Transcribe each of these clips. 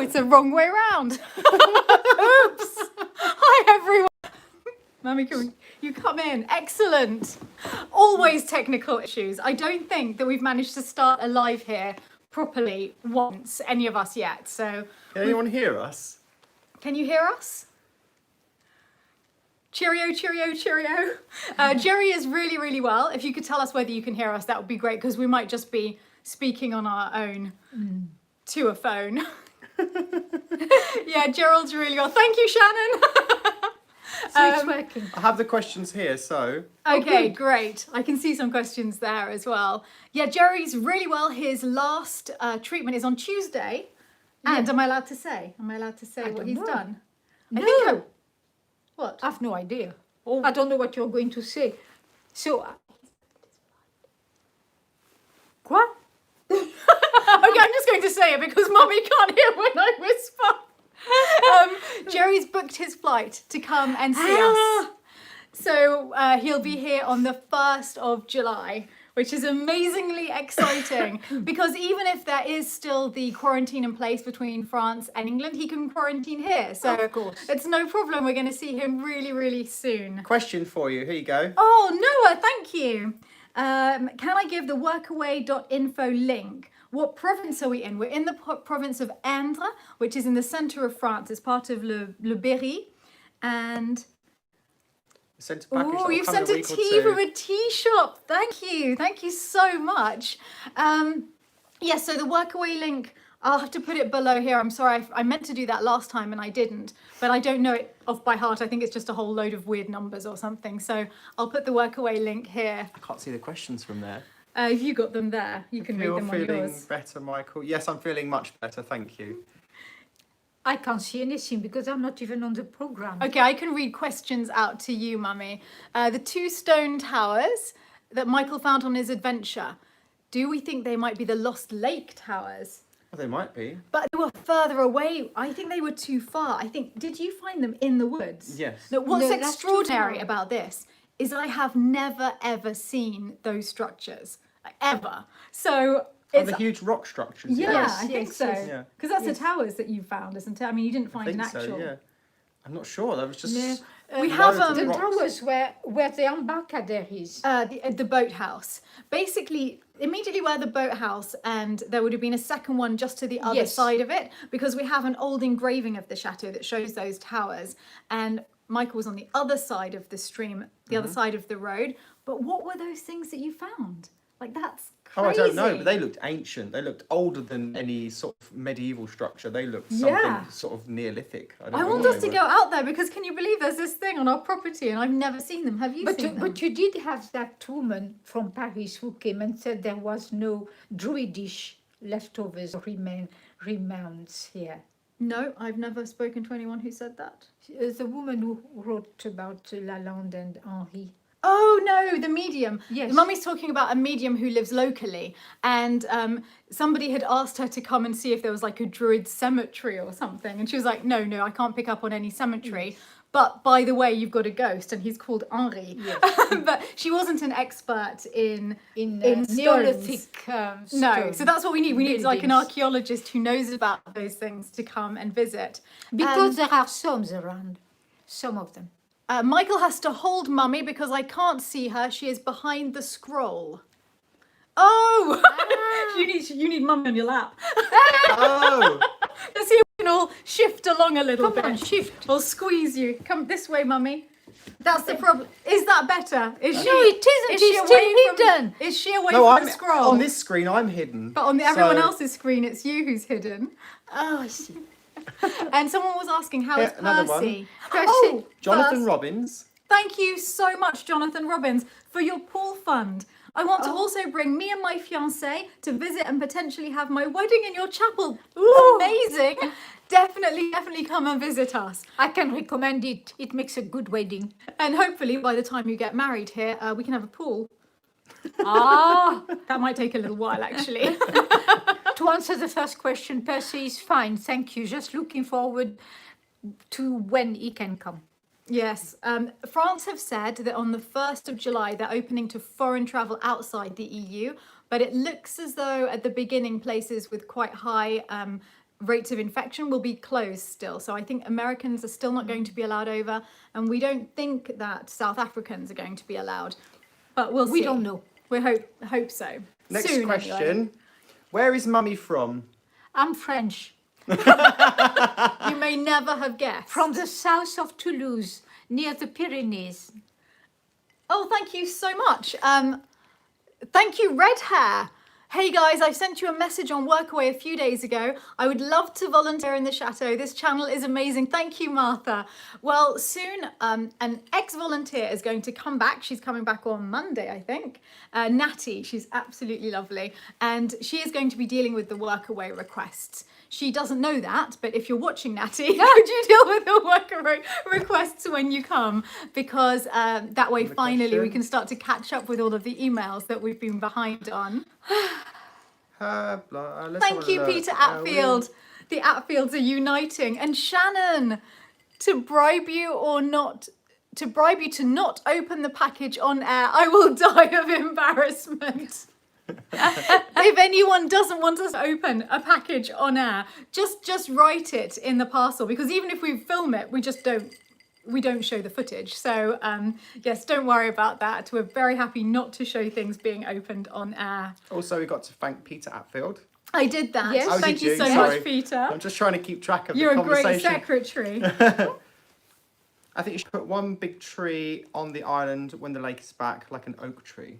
it's the wrong way round. Oops. Hi, everyone. Mummy, you come in. Excellent. Always technical issues. I don't think that we've managed to start a live here properly once, any of us yet. So, Can anyone hear us? can you hear us? Cheerio, cheerio, cheerio. Jerry is really, really well. If you could tell us whether you can hear us, that would be great, because we might just be speaking on our own to a phone. Yeah, Gerald's really well. Thank you, Shannon. So it's working. I have the questions here, so... Okay, great. I can see some questions there as well. Yeah, Jerry's really well. His last treatment is on Tuesday. And am I allowed to say? Am I allowed to say what he's done? No, I think what? I have no idea. I don't know what you're going to say. So, quoi? Okay, I'm just going to say it because Mummy can't hear when I whisper. Jerry's booked his flight to come and see us. So he'll be here on the 1st of July, which is amazingly exciting because even if there is still the quarantine in place between France and England, he can quarantine here. So Of course. it's no problem. We're going to see him really, really soon. Question for you, here you go. Oh, Noah, thank you. Can I give the workaway.info link? What province are we in? We're in the province of Indre, which is in the centre of France. It's part of Le Berry. And Sent a package oh, that'll you've come in sent a a week or tea two. from a tea shop. Thank you. Thank you so much. Yes, so the workaway link, I'll have to put it below here. I'm sorry, I meant to do that last time and I didn't, but I don't know it off by heart. I think it's just a whole load of weird numbers or something. So I'll put the workaway link here. I can't see the questions from there. If you got them there, you can read You're them on feeling yours. better, Michael? Yes, I'm feeling much better, thank you. I can't see anything because I'm not even on the program. Okay, I can read questions out to you, Mummy. The 2 stone towers that Michael found on his adventure. Do we think they might be the Lost Lake towers? Well, they might be. But they were further away. I think they were too far. Did you find them in the woods? Yes. No, what's No, that's too extraordinary far. about this is that I have never, ever seen those structures. Ever. So Oh, it's... the huge rock structures. Yeah, Yes, I think yes, so. yes. Yeah. Because that's the towers that you found, isn't it? I mean, you didn't I find an think actual... so, yeah. I'm not sure, that was just... Yeah. We have loads of The rocks. towers where the embarcadère is. the boathouse. Basically, immediately where the boathouse, and there would have been a second one just to the other Yes. side of it, because we have an old engraving of the chateau that shows those towers. And Michael was on the other side of the stream, the other side of the road. But what were those things that you found? Like, that's Oh, crazy. I don't know, but they looked ancient. They looked older than any sort of medieval structure. They looked something Yeah. sort of Neolithic. I don't I know want what us they to were. go out there because can you believe there's this thing on our property and I've never seen them. Have you But seen them? but you did have that woman from Paris who came and said there was no Druidish leftovers or remains here. No, I've never spoken to anyone who said that. The woman who wrote about Lalande and Henri. Oh no, the medium. Yes. Mummy's talking about a medium who lives locally, and somebody had asked her to come and see if there was like a druid cemetery or something, and she was like, no, I can't pick up on any cemetery. But by the way, you've got a ghost, and he's called Henri. Yes. But she wasn't an expert in stones. Neolithic No, stone so that's what we need. We need like an buildings. archaeologist who knows about those things to come and visit. Because there are some around, some of them. Michael has to hold Mummy because I can't see her. She is behind the scroll. Oh, you need Mummy on your lap. Oh! Let's see if we can all shift along a little Come bit. on, shift. We'll squeeze you. Come this way, Mummy. That's the problem. Is that better? Is she? No, it isn't. Is she It's away still from? hidden. Is she away No, from I'm the scroll? on this screen. I'm hidden. But on everyone So- else's screen, it's you who's hidden. Oh, I see. And someone was asking, how is Here, another one. Percy? Percy. Oh, Jonathan first- Robbins. Thank you so much, Jonathan Robbins, for your pool fund. I want to also bring me and my fiancé to visit and potentially have my wedding in your chapel. Ooh. Amazing. Definitely come and visit us. I can recommend it. It makes a good wedding. And hopefully by the time you get married here, we can have a pool. Ah, That might take a little while, actually. to answer the first question, Percy is fine. Thank you. Just looking forward to when he can come. Yes. France have said that on the 1st of July, they're opening to foreign travel outside the EU. But it looks as though at the beginning, places with quite high rates of infection will be closed still. So I think Americans are still not going to be allowed over, and we don't think that South Africans are going to be allowed. But we'll see. We don't know. We hope so. Next Soon, question. anyway. Where is Mummy from? I'm French. You may never have guessed. From the south of Toulouse, near the Pyrenees. Oh, thank you so much. Thank you, Red Hair. Hey guys, I sent you a message on Workaway a few days ago. I would love to volunteer in the Chateau. This channel is amazing. Thank you, Martha. Well, soon an ex-volunteer is going to come back. She's coming back on Monday, I think. Natty, she's absolutely lovely. And she is going to be dealing with the Workaway requests. She doesn't know that, but if you're watching, Natty, could you deal with the Workaway requests when you come? Because that way, finally, we can start to catch up with all of the emails that we've been behind on. Thank you, Peter Atfield. The Atfields are uniting. And Shannon, to bribe you to not open the package on air, I will die of embarrassment. If anyone doesn't want us to open a package on air, just write it in the parcel, because even if we film it, we don't show the footage. So yes, don't worry about that. We're very happy not to show things being opened on air. Also, we got to thank Peter Atfield. I did that. Yes. Thank you so Sorry. much, Peter. I'm just trying to keep track of You're the a great conversation. secretary. I think you should put one big tree on the island when the lake is back, like an oak tree.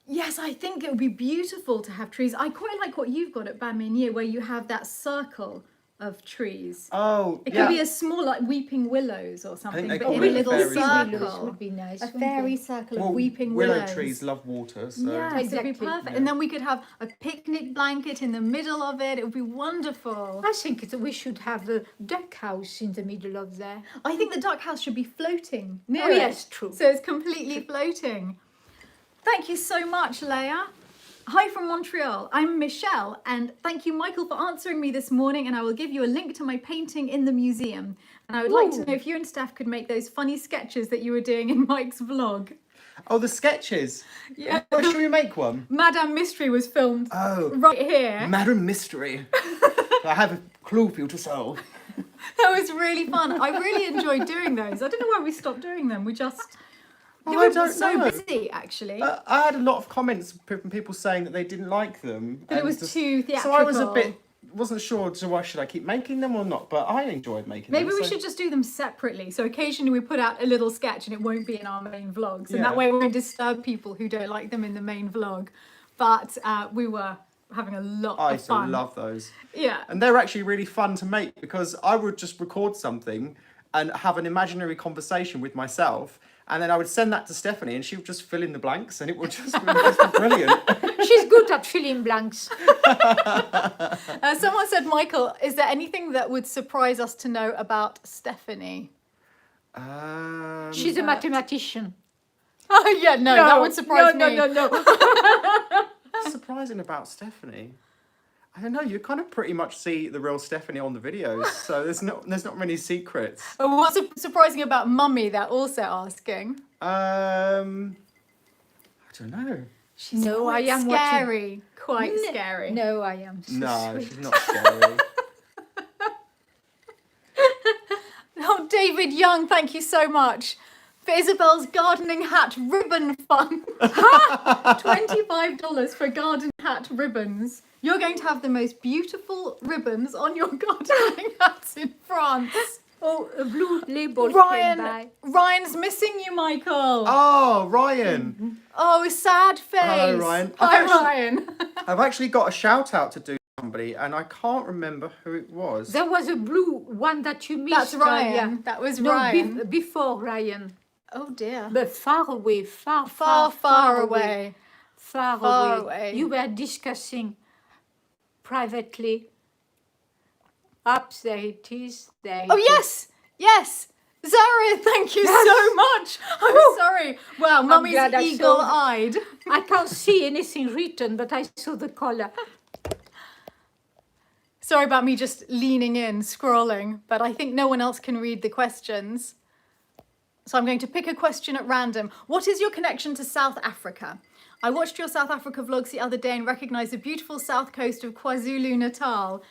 Yes, I think it would be beautiful to have trees. I quite like what you've got at Baminier, where you have that circle of trees. Oh, It yeah. could be a small, like weeping willows or something, they but call in it a little fairy Willows circle. would be nice. A wouldn't fairy they? circle of Well, weeping willow willows. trees love water, so Yeah, it'd be Exactly. perfect. Yeah. And then we could have a picnic blanket in the middle of it. It would be wonderful. I think we should have a duck house in the middle of there. I think the duck house should be floating near Oh, it. yes, true. So it's completely floating. Thank you so much, Leia. Hi from Montreal. I'm Michelle, and thank you, Michael, for answering me this morning. And I will give you a link to my painting in the museum. And I would like to know if you and Steph could make those funny sketches that you were doing in Mike's vlog. Oh, the sketches. Yeah. Well, should we make one? Madame Mystery was filmed Oh, right here. Madam Mystery. I have a clue for you to solve. That was really fun. I really enjoyed doing those. I don't know why we stopped doing them. We just... They Oh, were I don't so know. busy, actually. I had a lot of comments from people saying that they didn't like them. But it and was just- too So I was a theatrical. wasn't sure, so why should I keep making them or not? But I enjoyed making them. Maybe we so- should just do them separately. So occasionally we put out a little sketch and it won't be in our main vlogs. And Yeah. that way we won't disturb people who don't like them in the main vlog. But we were having a lot I of used to fun. love those. Yeah. And they were actually really fun to make because I would just record something and have an imaginary conversation with myself. And then I would send that to Stephanie and she would just fill in the blanks and it would just be brilliant. She's good at filling blanks. Someone said, Michael, is there anything that would surprise us to know about Stephanie? She's a mathematician. Oh, yeah, no, that would surprise me. No. surprising about Stephanie. I don't know, you kind of pretty much see the real Stephanie on the videos, so there's not many secrets. What's surprising about Mummy, they're also asking? I don't know. She's No, quite I am watching- scary. Quite scary. No, I am. So No, sweet. she's not scary. Oh, David Young, thank you so much for Isabel's gardening hat ribbon fun. $25 for garden hat ribbons. You're going to have the most beautiful ribbons on your gardening hats in France. Oh, a blue label came by. Ryan's missing you, Michael. Oh, Ryan. Oh, sad face. Hello, Ryan. Hi, Ryan. I've actually got a shout out to do somebody and I can't remember who it was. There was a blue one that you missed. That's Ryan. yeah. That was No, Ryan. before Ryan. Oh, dear. But far away, far away. Far Far away. away. You were discussing privately. Up there it is. There. Oh, it is. yes. Yes. Zara, thank you so much. I'm sorry. Wow, Mummy's glad I saw eagle-eyed. I can't see anything written, but I saw the color. Sorry about me just leaning in, scrolling, but I think no one else can read the questions. So I'm going to pick a question at random. What is your connection to South Africa? I watched your South Africa vlogs the other day and recognised the beautiful south coast of KwaZulu-Natal.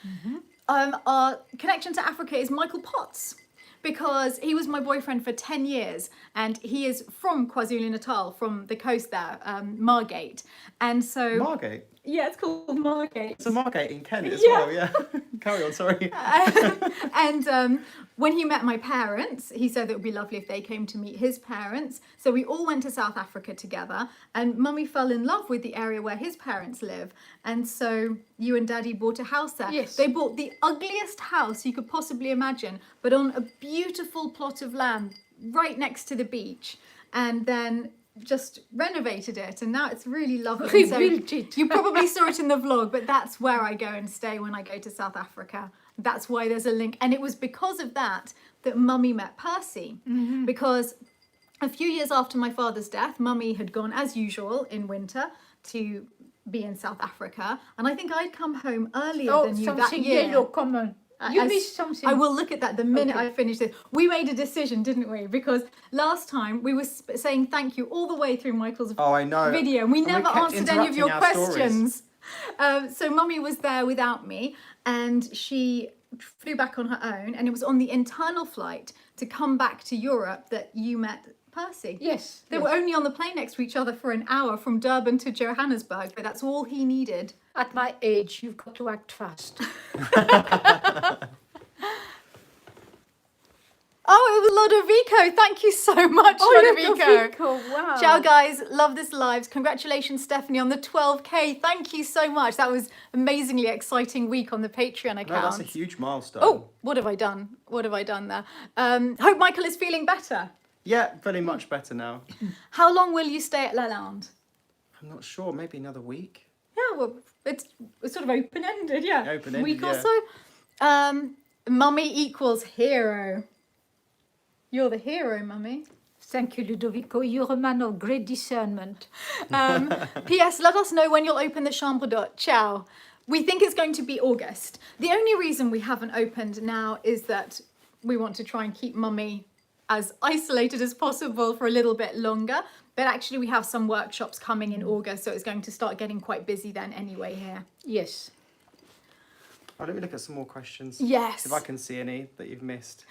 Our connection to Africa is Michael Potts, because he was my boyfriend for 10 years and he is from KwaZulu-Natal, from the coast there, Margate. And so... Margate? Yeah, it's called Margate. It's a Margate in Kent as Yeah. well, yeah. Carry on, sorry. And when he met my parents, he said it would be lovely if they came to meet his parents. So we all went to South Africa together, and Mummy fell in love with the area where his parents live. And so you and Daddy bought a house there. Yes. They bought the ugliest house you could possibly imagine, but on a beautiful plot of land right next to the beach. And then just renovated it, and now it's really lovely. So Rebuilt it. you probably saw it in the vlog, but that's where I go and stay when I go to South Africa. That's why there's a link. And it was because of that that Mummy met Percy. Because a few years after my father's death, Mummy had gone as usual in winter to be in South Africa, and I think I'd come home earlier than you that something year. yellow, come on. You As- missed something. I will look at that the minute Okay. I finish this. We made a decision, didn't we? Because last time we were saying thank you all the way through Michael's Oh, I know. video, and we And we never kept answered any of your interrupting our stories. questions. So Mummy was there without me, and she flew back on her own, and it was on the internal flight to come back to Europe that you met Percy. Yes. They were only on the plane next to each other for an hour from Durban to Johannesburg, but that's all he needed. At my age, you've got to act fast. Oh, it was Lodovico. Thank you so much, Lodovico. Wow. Ciao, guys. Love this lives. Congratulations, Stephanie, on the 12K. Thank you so much. That was amazingly exciting week on the Patreon No, account. that's a huge milestone. Oh, what have I done? What have I done there? Hope Michael is feeling better. Yeah, feeling much better now. How long will you stay at Lalande? I'm not sure, maybe another week. Yeah, well, it's sort of open-ended, yeah. Open-ended, Week or yeah. so. Mummy equals hero. You're the hero, Mummy. Thank you, Ludovico. You're a man of great discernment. P.S. Let us know when you'll open the Chambre d'Hôte. Ciao. We think it's going to be August. The only reason we haven't opened now is that we want to try and keep Mummy as isolated as possible for a little bit longer. But actually we have some workshops coming in August, so it's going to start getting quite busy then anyway here. Yes. Oh, let me look at some more questions. Yes. If I can see any that you've missed.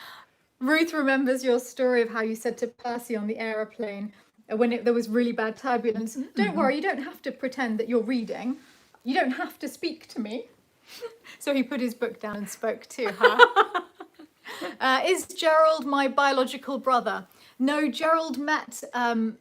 Ruth remembers your story of how you said to Percy on the aeroplane when there was really bad turbulence, don't worry, you don't have to pretend that you're reading. You don't have to speak to me. So he put his book down and spoke to her. Is Gerald my biological brother? No, Gerald met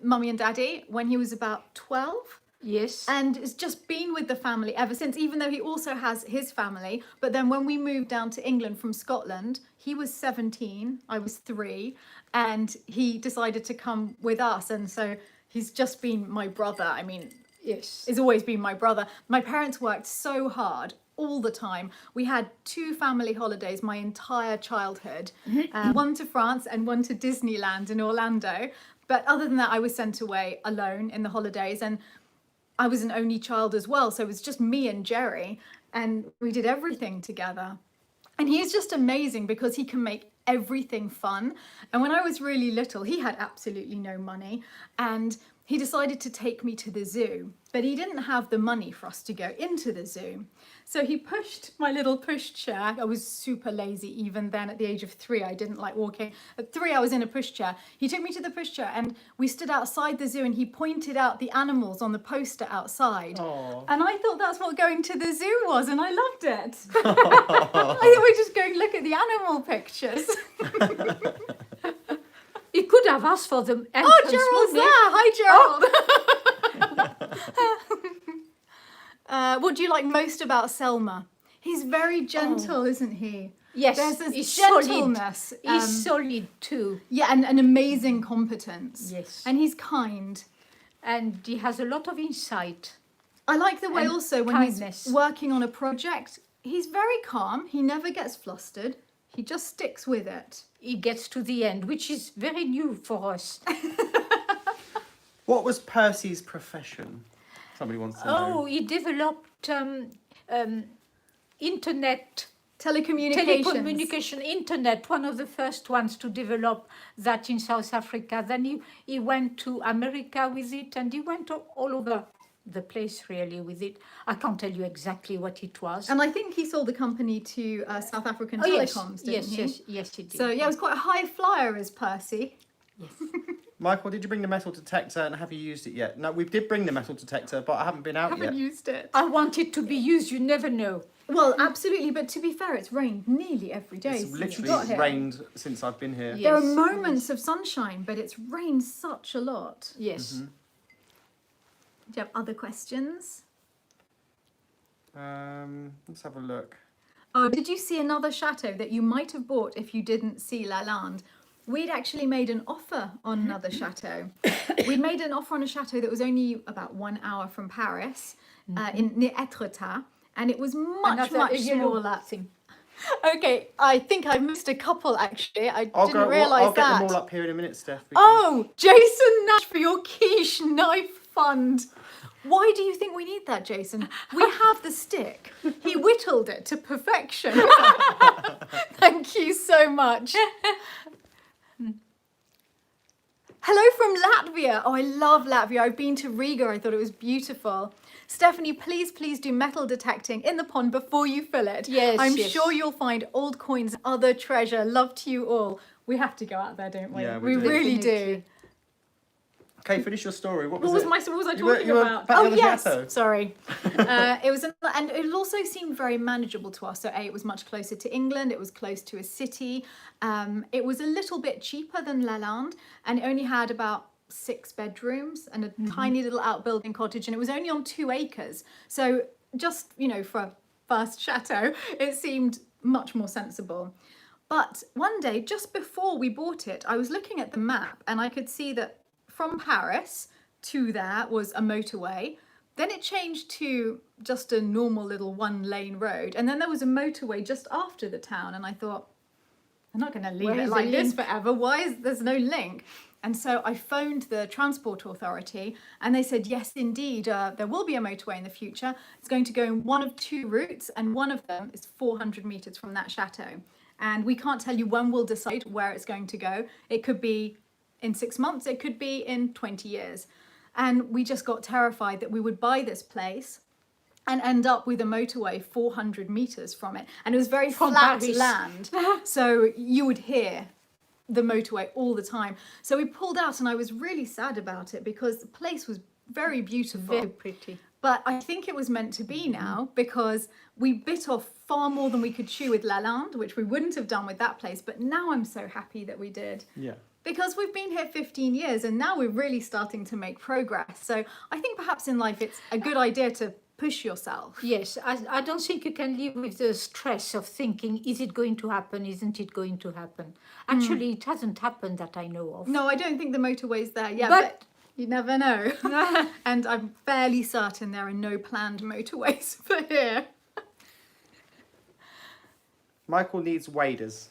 Mummy and Daddy when he was about 12. Yes. And has just been with the family ever since, even though he also has his family. But then when we moved down to England from Scotland, he was 17, I was 3, and he decided to come with us. And so he's just been my brother. I mean, Yes. he's always been my brother. My parents worked so hard all the time. We had 2 family holidays my entire childhood, one to France and one to Disneyland in Orlando. But other than that, I was sent away alone in the holidays, and I was an only child as well, so it was just me and Jerry, and we did everything together. And he's just amazing because he can make everything fun. And when I was really little, he had absolutely no money, and he decided to take me to the zoo, but he didn't have the money for us to go into the zoo. So he pushed my little pushchair. I was super lazy even then at the age of 3. I didn't like walking. At 3, I was in a pushchair. He took me to the pushchair and we stood outside the zoo and he pointed out the animals on the poster outside. Aw. And I thought that's what going to the zoo was, and I loved it. I thought we'd just go and look at the animal pictures. He could have asked for the entrance Oh, Gerald's money. there. Hi, Gerald. What do you like most about Selma? He's very gentle, isn't he? Yes, There's this he's gentleness. solid. He's solid too. Yeah, and an amazing competence. Yes. And he's kind. And he has a lot of insight. I like the way And also when kindness. he's working on a project, he's very calm. He never gets flustered. He just sticks with it. He gets to the end, which is very new for us. What was Percy's profession? Somebody wants to know. Oh, he developed internet, Telecommunications. internet, one of the first ones to develop that in South Africa. Then he went to America with it, and he went all over the place really with it. I can't tell you exactly what it was. And I think he sold the company to South African Yes, Telecoms, didn't yes, he? yes, he did. So yeah, it was quite a high flyer as Percy. Yes. Michael, did you bring the metal detector and have you used it yet? No, we did bring the metal detector, but I haven't been out Haven't yet. used it. I want it to be used, you never know. Well, absolutely, but to be fair, it's rained nearly every day It's since you got literally here. rained since I've been here. There are Yes, moments of sunshine, but it's rained such a lot. Yes. Mm-hmm. Do you have other questions? Let's have a look. Oh, did you see another chateau that you might have bought if you didn't see Lalande? We'd actually made an offer on another chateau. We'd made an offer on a chateau that was only about 1 hour from Paris, near Etretat, and it was much yellow smaller. thing. Okay, I think I missed a couple actually. I I'll didn't realise I'll get that. them all up here in a minute, Steph. Oh, Jason Nash for your quiche knife fund. Why do you think we need that, Jason? We have the stick. He whittled it to perfection. Thank you so much. Hello from Latvia. Oh, I love Latvia. I've been to Riga. I thought it was beautiful. Stephanie, please do metal detecting in the pond before you fill it. Yes, I'm yes. sure you'll find old coins and other treasure. Love to you all. We have to go out there, don't we? Yeah, we do. really do. Definitely. Okay, finish your story. What was What it? was I You were- talking you were about? back Oh on the yes, chateau. sorry. It was, and it also seemed very manageable to us. So it was much closer to England. It was close to a city. It was a little bit cheaper than Lalande, and it only had about 6 bedrooms and a tiny little outbuilding cottage, and it was only on 2 acres. So just for a first chateau, it seemed much more sensible. But one day, just before we bought it, I was looking at the map and I could see that from Paris to there was a motorway. Then it changed to just a normal little 1-lane road. And then there was a motorway just after the town. And I thought, I'm not going to leave Where it is like the this link? forever. Why is there's no link? And so I phoned the Transport Authority and they said, yes, indeed, there will be a motorway in the future. It's going to go in one of 2 routes and one of them is 400 meters from that chateau. And we can't tell you when we'll decide where it's going to go. It could be in 6 months, it could be in 20 years. And we just got terrified that we would buy this place and end up with a motorway 400 meters from it. And it was very From flat Paris. land. So you would hear the motorway all the time. So we pulled out and I was really sad about it because the place was very beautiful. Very pretty. But I think it was meant to be now because we bit off far more than we could chew with Lalande, which we wouldn't have done with that place. But now I'm so happy that we did. Yeah. Because we've been here 15 years and now we're really starting to make progress. So I think perhaps in life it's a good idea to push yourself. Yes, I don't think you can live with the stress of thinking, is it going to happen, isn't it going to happen? Actually, it hasn't happened that I know of. No, I don't think the motorway's there yet, But- but you never know. And I'm fairly certain there are no planned motorways for here. Michael needs waders.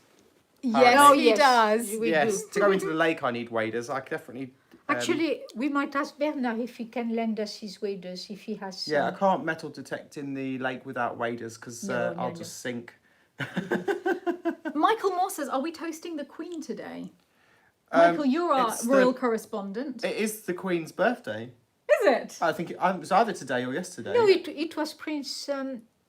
Yes, Oh, he yes. does. We yes, do. to go into the lake, I need waders. I could definitely. Actually, we might ask Bernard if he can lend us his waders, if he has some. Yeah, I can't metal detect in the lake without waders because No, I'll no. just sink. Michael Moore says, are we toasting the Queen today? Um, Michael, you're our it's royal the- correspondent. It is the Queen's birthday. Is it? I think it was either today or yesterday. No, it was Prince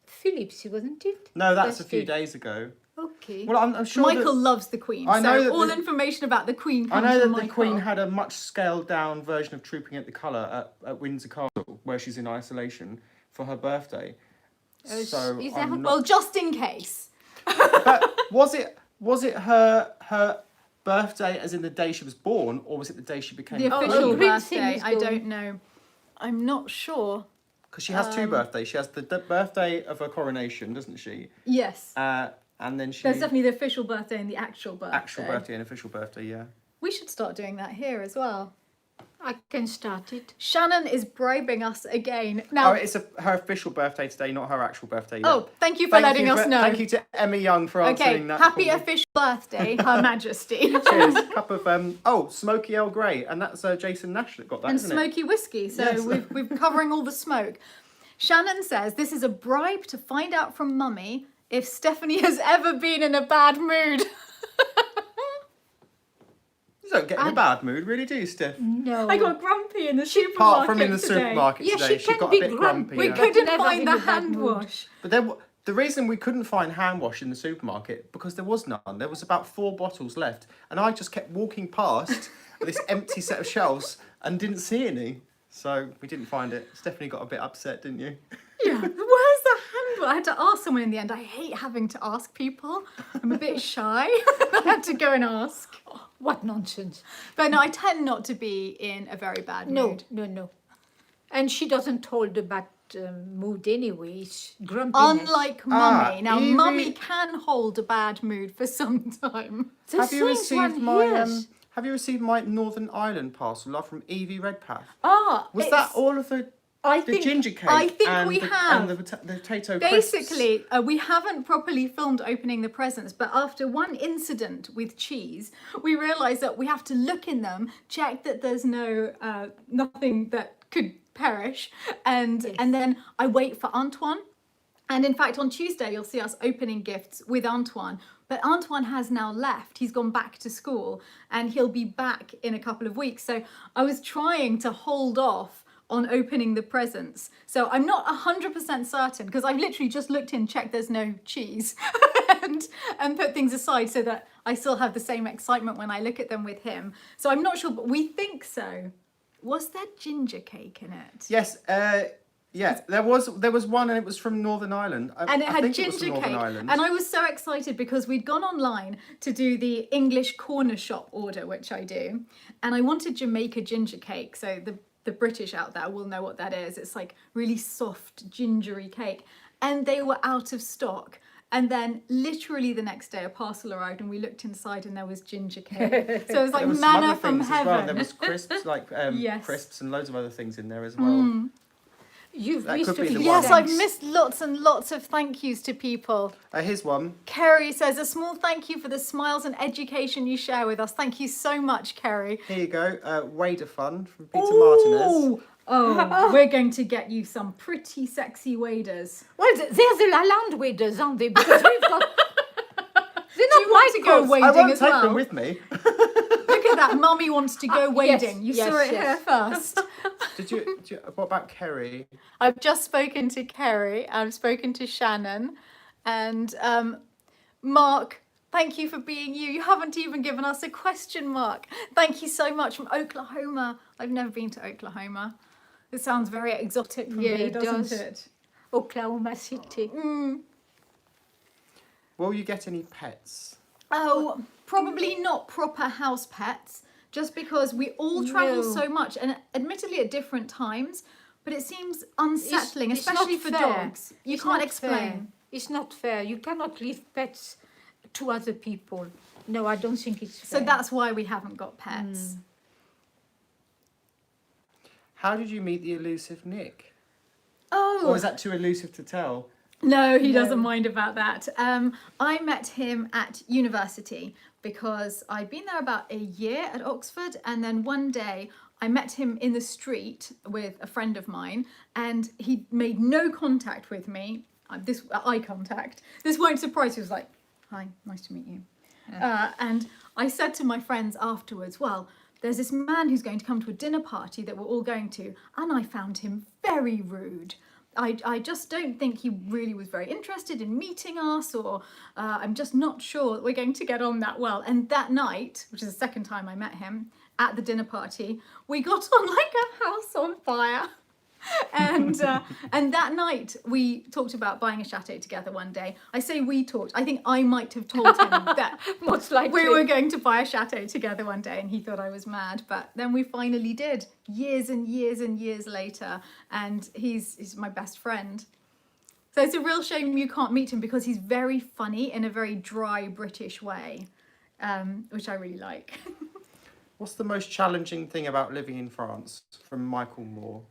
Philip's, wasn't it? No, that's a few Birthday. days ago. Okay. Well, I'm sure Michael that, loves the Queen, I know so that all the- information about the Queen I comes know from that the Michael. Queen had a much scaled down version of Trooping at the Colour at Windsor Castle, where she's in isolation for her birthday. So is there- I'm Well, not. just in case. But was it her birthday as in the day she was born, or was it the day she became? The Oh, official the Prince thing birthday, is I going. don't know. I'm not sure. Because she has 2 birthdays. She has the birthday of her coronation, doesn't she? Yes. And then she There's definitely the official birthday and the actual birthday. actual birthday and official birthday. Yeah. We should start doing that here as well. I can start it. Shannon is bribing us again. Oh, Now, it's her official birthday today, not her actual birthday. Yet. oh, thank you for letting us know. Thank you to Emma Young for answering Okay, that. happy for me. official birthday, Her Majesty. Cheers. Cup of Smoky Earl Grey, and that's Jason Nash that got that, And isn't it? smoky whiskey, so Yes. we're covering all the smoke. Shannon says this is a bribe to find out from Mummy if Stephanie has ever been in a bad mood. You don't get in a bad mood, really, do you, Steph? No. I got grumpy in the supermarket Apart from in the today. supermarket Yeah, today, she she can got be a bit grumpy. We yeah. couldn't Never find in the a bad hand mood. wash. But the reason we couldn't find hand wash in the supermarket, because there was none. There was about 4 bottles left. And I just kept walking past this empty set of shelves and didn't see any. So we didn't find it. Stephanie got a bit upset, didn't you? Yeah, where's the hand wash? I had to ask someone in the end. I hate having to ask people. I'm a bit shy. I had to go and ask. What nonsense. But no, I tend not to be in a very bad mood. No. And she doesn't hold a bad mood anyway. It's grumpiness. Unlike Mummy. Now, Evie- Mummy can hold a bad mood for some time. The Have you same received one, my yes. Have you received my Northern Ireland parcel, love, from Evie Redpath? Ah, Was that all of the I the think, ginger cake? I think and we the, have. and the potato crisps? Basically, we haven't properly filmed opening the presents, but after one incident with cheese, we realised that we have to look in them, check that there's no nothing that could perish, and then I wait for Antoine. And in fact, on Tuesday, you'll see us opening gifts with Antoine. But Antoine has now left. He's gone back to school and he'll be back in a couple of weeks. So I was trying to hold off on opening the presents. So I'm not 100% certain because I've literally just looked in, checked there's no cheese and put things aside so that I still have the same excitement when I look at them with him. So I'm not sure, but we think so. Was there ginger cake in it? Yes. Yeah, there was one, and it was from Northern Ireland. And it I had think it was ginger from Northern cake. Ireland. And I was so excited because we'd gone online to do the English corner shop order, which I do. And I wanted Jamaica ginger cake. So the British out there will know what that is. It's like really soft, gingery cake. And they were out of stock. And then literally the next day a parcel arrived and we looked inside and there was ginger cake. So it was like There was some manna other from things as well. heaven. There was crisps, like Yes. crisps, and loads of other things in there as well. You've That missed could a be the few one. Yes, thanks. I've missed lots and lots of thank yous to people. Here's one. Kerry says, a small thank you for the smiles and education you share with us. Thank you so much, Kerry. Here you go. Wader Fun from Peter Martinez. Oh, we're going to get you some pretty sexy waders. Well, there's the Lalande waders, aren't they? Because we've got... They're Do you want to go micros. wading I won't as take well? them with me. Look at that, Mummy wants to go wading. You yes, saw it yes. here first. Did you? What about Kerry? I've just spoken to Kerry, I've spoken to Shannon, and Mark, thank you for being you. You haven't even given us a question mark. Thank you so much from Oklahoma. I've never been to Oklahoma. It sounds very exotic from Yeah, here, it doesn't does. it? Oklahoma City. Will you get any pets? Oh, probably not proper house pets, just because we all travel No. so much, and admittedly at different times, but it seems unsettling, It's especially not for fair. dogs. You It's can't not explain. fair. It's not fair. You cannot leave pets to other people. No, I don't think it's fair. So that's why we haven't got pets. How did you meet the elusive Nick? Oh, Or is that too elusive to tell? no, he No. doesn't mind about that. I met him at university because I'd been there about a year at Oxford, and then one day I met him in the street with a friend of mine, and he made no contact with me. This eye contact. This won't surprise you. He was like, "Hi, nice to meet you." And I said to my friends afterwards, "Well, there's this man who's going to come to a dinner party that we're all going to, and I found him very rude. I just don't think he really was very interested in meeting us, or I'm just not sure that we're going to get on that well." And that night, which is the second time I met him at the dinner party, we got on like a house on fire. And that night we talked about buying a chateau together one day. I say we talked. I think I might have told him that most likely. we were going to buy a chateau together one day, and he thought I was mad. But then we finally did, years and years and years later, and he's my best friend. So it's a real shame you can't meet him because he's very funny in a very dry British way, which I really like. What's the most challenging thing about living in France? From Michael Moore.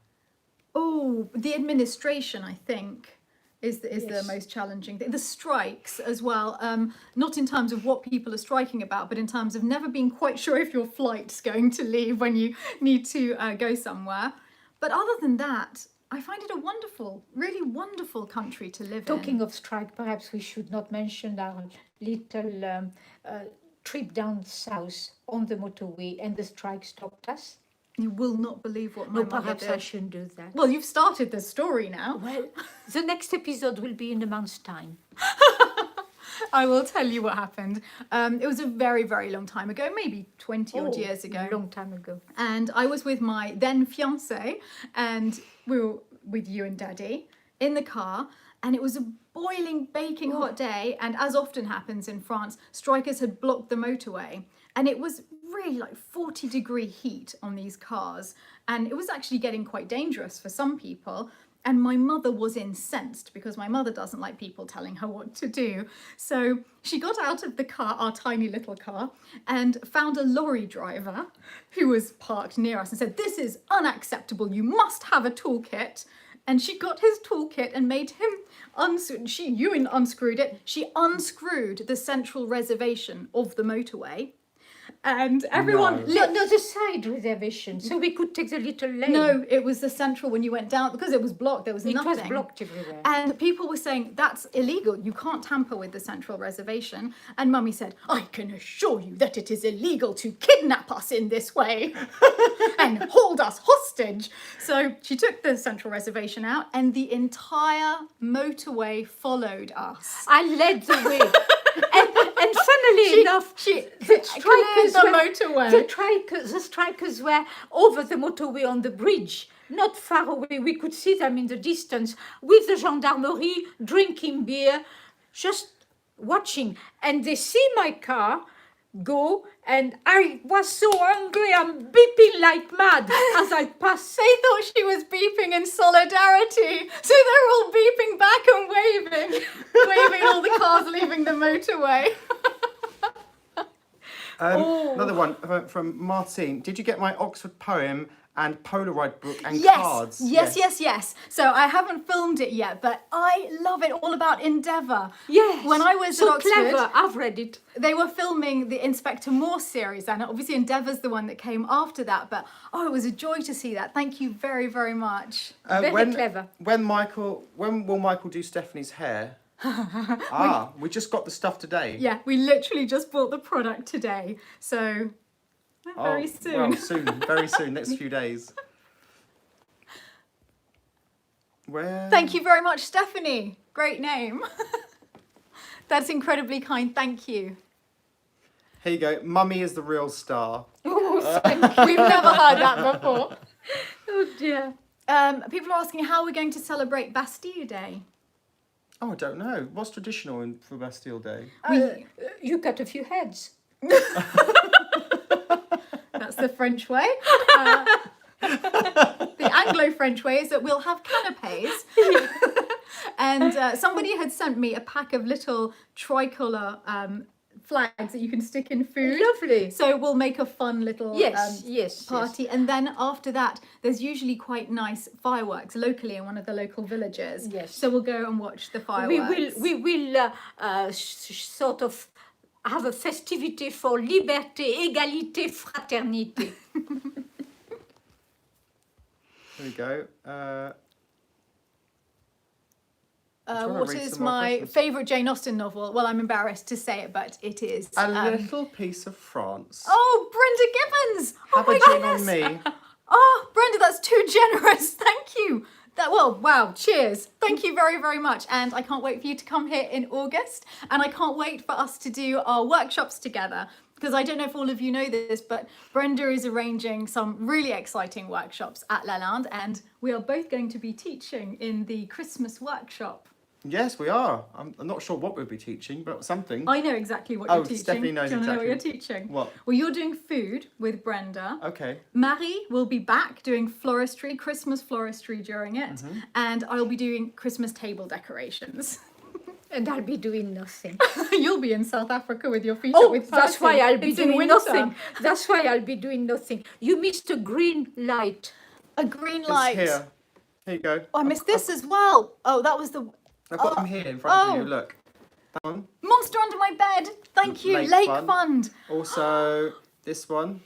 Oh, the administration, I think, is the Yes. most challenging thing. The strikes as well, not in terms of what people are striking about, but in terms of never being quite sure if your flight's going to leave when you need to go somewhere. But other than that, I find it a wonderful, really wonderful country to live in. Talking of strike, perhaps we should not mention our little trip down south on the motorway and the strike stopped us. You will not believe what my No, mother perhaps I did. shouldn't do that. Well, you've started the story now. Well, the next episode will be in a month's time. I will tell you what happened. It was a very, very long time ago, maybe 20 odd years ago. A long time ago. And I was with my then fiance, and we were with you and Daddy in the car, and it was a boiling, baking hot day. And as often happens in France, strikers had blocked the motorway, and it was really like 40-degree heat on these cars, and it was actually getting quite dangerous for some people. And my mother was incensed because my mother doesn't like people telling her what to do. So she got out of the car, our tiny little car, and found a lorry driver who was parked near us and said, "This is unacceptable. You must have a toolkit." And she got his toolkit and made him unscrewed it. She unscrewed the central reservation of the motorway. And everyone No, the side reservation, so we could take the little lane. No, it was the central when you went down, because it was blocked, there was nothing. It was blocked everywhere. And people were saying, that's illegal, you can't tamper with the central reservation. And Mummy said, "I can assure you that it is illegal to kidnap us in this way and hold us hostage." So she took the central reservation out, and the entire motorway followed us. I led the way. And funnily enough, the motorway. The strikers were over the motorway on the bridge, not far away. We could see them in the distance with the gendarmerie drinking beer, just watching. And they see my car go, and I was so angry. I'm beeping like mad as I passed. They thought she was beeping in solidarity, so they were all beeping back and waving all the cars leaving the motorway. Another one from Martine. Did you get my Oxford poem and Polaroid book and Yes, cards? yes. So I haven't filmed it yet, but I love it, all about Endeavour. Yes. When I was so at Oxford, clever. I've read it. they were filming the Inspector Morse series, and obviously Endeavour's the one that came after that, but it was a joy to see that. Thank you very, very much. Very clever. When will Michael do Stephanie's hair? We just got the stuff today. Yeah, we literally just bought the product today, so very soon. Well, very soon, next few days. Thank you very much, Stephanie. Great name. That's incredibly kind. Thank you. Here you go. Mummy is the real star. Oh, We've never heard that before. oh dear. People are asking how we're going to celebrate Bastille Day. Oh, I don't know. What's traditional for Bastille Day? You cut a few heads. That's the French way. The Anglo-French way is that we'll have canapes. And somebody had sent me a pack of little tricolour flags that you can stick in food. Lovely. So we'll make a fun little party. Yes. And then after that, there's usually quite nice fireworks locally in one of the local villages. Yes. So we'll go and watch the fireworks. We will sort of have a festivity for liberté, égalité, fraternité. There we go. What is my favourite Jane Austen novel? Well, I'm embarrassed to say it, but it is... A Little Piece of France. Oh, Brenda Gibbons! Have Oh a my gin goodness! on me. Oh, Brenda, that's too generous. Thank you. Wow, cheers. Thank you very, very much. And I can't wait for you to come here in August. And I can't wait for us to do our workshops together. Because I don't know if all of you know this, but Brenda is arranging some really exciting workshops at Lalande. And we are both going to be teaching in the Christmas workshop. Yes, we are. I'm not sure what we'll be teaching, but something. I know exactly what you're teaching. Stephanie knows Do you want to know what exactly. you're teaching? What? Well, you're doing food with Brenda. Okay. Marie will be back doing floristry, Christmas floristry during it. Mm-hmm. And I'll be doing Christmas table decorations. And I'll be doing nothing. You'll be in South Africa with your feet up with that's Percy. why I'll be It's in doing winter. nothing. That's why I'll be doing nothing. You missed a green light. A green It's light. here. Here you go. Oh, I missed this as well. Oh, that was the I've got them here in front of you. Look. That one. monster under my bed. Thank you. Lake Lake Fund. Fund. Also, this one.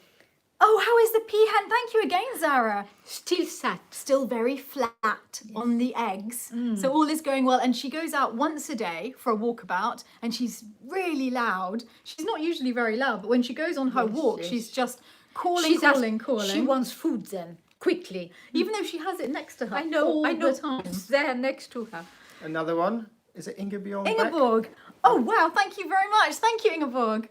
Oh, how is the peahen? Thank you again, Zara. Still sat. Still very flat on the eggs. So all is going well. And she goes out once a day for a walkabout and she's really loud. She's not usually very loud, but when she goes on her walk, she's just calling. She wants food then, quickly. Even though she has it next to her. I know, all I know. the time. It's there next to her. Another one. Is it Ingeborg? Ingeborg. Oh, wow. Thank you very much. Thank you, Ingeborg.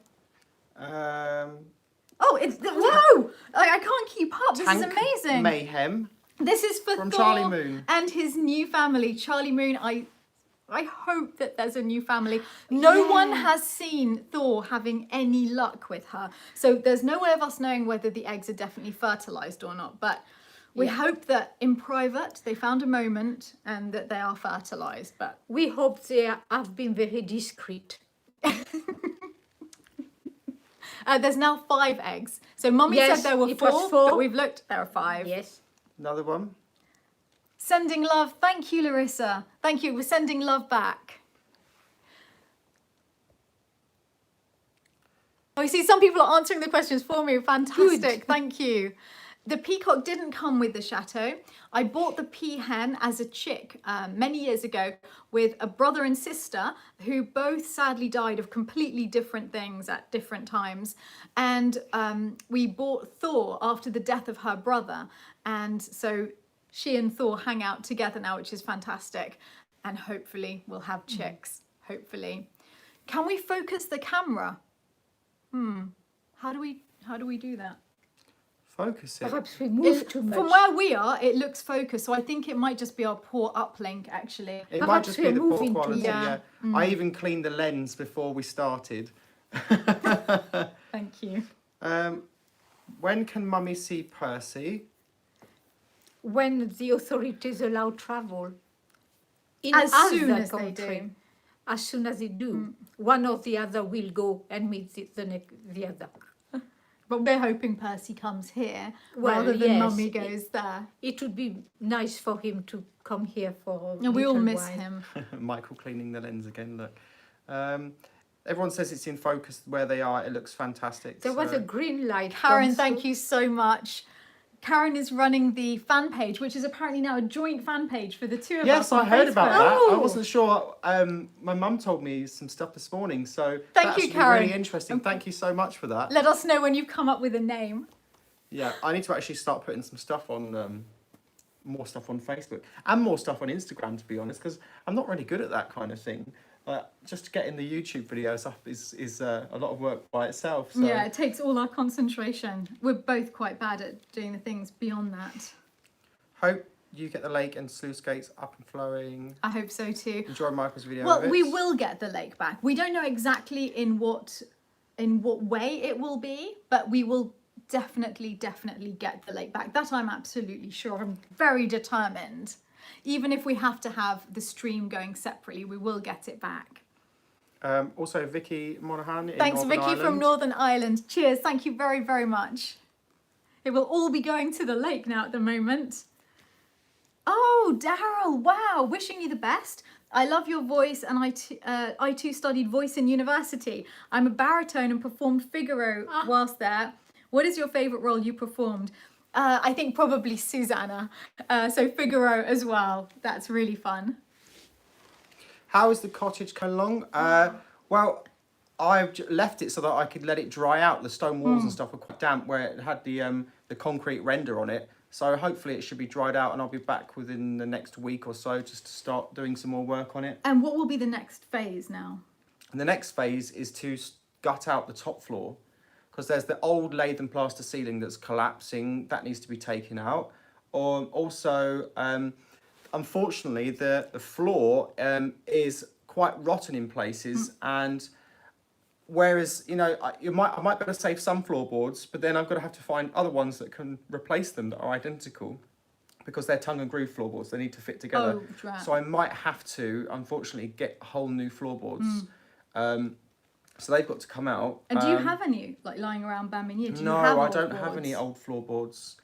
Oh, it's whoa! I can't keep up. This is Tank amazing. Mayhem. This is for From Thor Charlie Moon. and his new family. Charlie Moon, I hope that there's a new family. No one has seen Thor having any luck with her. So there's no way of us knowing whether the eggs are definitely fertilized or not. But we hope that in private they found a moment and that they are fertilized. But We hope they have been very discreet. there's now 5 eggs. So Mummy Yes, said there were it 4, was 4. but we've looked, there are 5. Yes. Another one. Sending love. Thank you, Larissa. Thank you. We're sending love back. Oh, you see, some people are answering the questions for me. Fantastic. Good. Thank you. The peacock didn't come with the chateau. I bought the peahen as a chick many years ago with a brother and sister who both sadly died of completely different things at different times. And we bought Thor after the death of her brother. And so she and Thor hang out together now, which is fantastic. And hopefully we'll have chicks. Hopefully. Can we focus the camera? How do we do that? Focus it. Perhaps we move too much. From where we are, it looks focused. So I think it might just be our poor uplink, actually. It might Perhaps just we're be the poor moving to- quality. yeah. I even cleaned the lens before we started. Thank you. When can Mummy see Percy? When the authorities allow travel. In As other soon as they country, do. As soon as they do. One or the other will go and meet the other. But we're hoping Percy comes here Well, rather than yes, Mummy goes there. It would be nice for him to come here for a And we all little miss while. him. Michael cleaning the lens again, look. Everyone says it's in focus where they are. It looks fantastic. There was so- a green light. Karen, come thank through. you so much. Karen is running the fan page, which is apparently now a joint fan page for the two of us. Yes, on I heard about Facebook. that. I Oh. wasn't sure. My mum told me some stuff this morning, so Thank you, that's Karen. really interesting. Thank you so much for that. Let us know when you've come up with a name. Yeah, I need to actually start putting some stuff on, more stuff on Facebook and more stuff on Instagram, to be honest, because I'm not really good at that kind of thing. Just getting the YouTube videos up is a lot of work by itself. So. Yeah, it takes all our concentration. We're both quite bad at doing the things beyond that. Hope you get the lake and sluice gates up and flowing. I hope so too. Enjoy Michael's video. Well, of it. we will get the lake back. We don't know exactly in what way it will be, but we will definitely get the lake back. That I'm absolutely sure. I'm very determined. Even if we have to have the stream going separately, we will get it back. Also, Vicky Monaghan in Thanks, Northern Vicky from Ireland. Northern Ireland. Cheers. Thank you very, very much. It will all be going to the lake now at the moment. Oh, Daryl, wow. Wishing you the best. I love your voice and I too studied voice in university. I'm a baritone and performed Figaro whilst there. What is your favourite role you performed? I think probably Susanna. So Figaro as well. That's really fun. How is the cottage coming along? Well, I've left it so that I could let it dry out. The stone walls and stuff were quite damp where it had the concrete render on it. So hopefully it should be dried out and I'll be back within the next week or so just to start doing some more work on it. And what will be the next phase now? And the next phase is to gut out the top floor because there's the old lath and plaster ceiling that's collapsing. That needs to be taken out. Also, unfortunately, the floor is quite rotten in places and whereas, you know, I might be able to save some floorboards, but then I'm going to have to find other ones that can replace them that are identical because they're tongue and groove floorboards. They need to fit together. Oh, drat. So I might have to, unfortunately, get whole new floorboards. So they've got to come out. And do you have any like lying around Baminier? No, I don't have any old floorboards.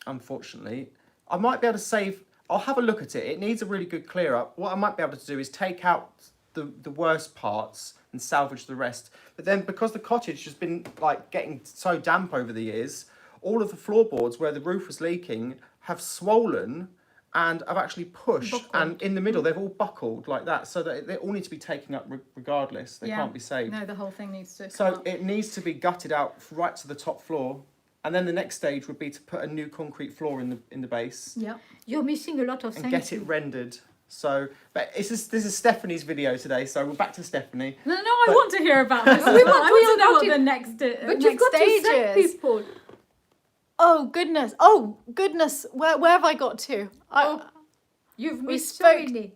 Unfortunately, I might be able to save. I'll have a look at it. It needs a really good clear up. What I might be able to do is take out the worst parts and salvage the rest. But then because the cottage has been like getting so damp over the years, all of the floorboards where the roof was leaking have swollen and have actually pushed, Buckled. and in the middle they've all buckled like that, so that they all need to be taken up regardless. They can't be saved. No, the whole thing needs to. So it needs to be gutted out right to the top floor, and then the next stage would be to put a new concrete floor in the base Yeah. You're missing a lot of and things. get it rendered. So, but this is Stephanie's video today, so we're back to Stephanie. No, I want to hear about this. We want to I hear know about what it. the next. But you've got to thank people. Oh goodness! Where have I got to? You've We missed so spoke- many.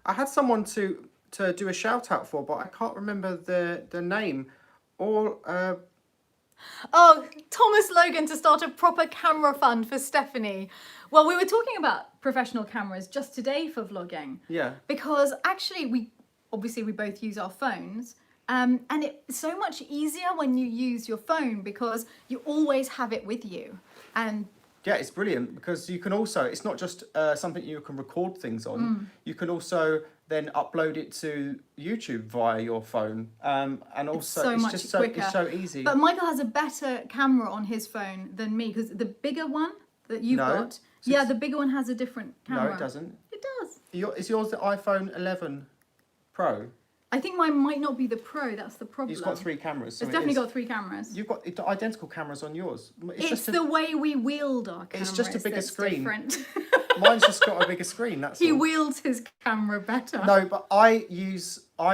I had someone to do a shout out for, but I can't remember the name. Or Oh, Thomas Logan to start a proper camera fund for Stephanie. Well, we were talking about professional cameras just today for vlogging. yeah, Because actually we both use our phones. And it's so much easier when you use your phone because you always have it with you. And yeah, it's brilliant because you can also, it's not just something you can record things on. You can also then upload it to YouTube via your phone. And also so it's much just quicker. it's so easy. But Michael has a better camera on his phone than me because the bigger one that you've No. got, yeah, the bigger one has a different camera. No, it doesn't. It does. Is yours the iPhone 11 Pro? I think mine might not be the Pro. That's the problem. It's got 3 cameras. So It's it definitely is. got 3 cameras. You've got identical cameras on yours. It's just the way we wield our cameras. It's just a bigger that's screen. Different. Mine's just got a bigger screen. That's He all. wields his camera better. No, but I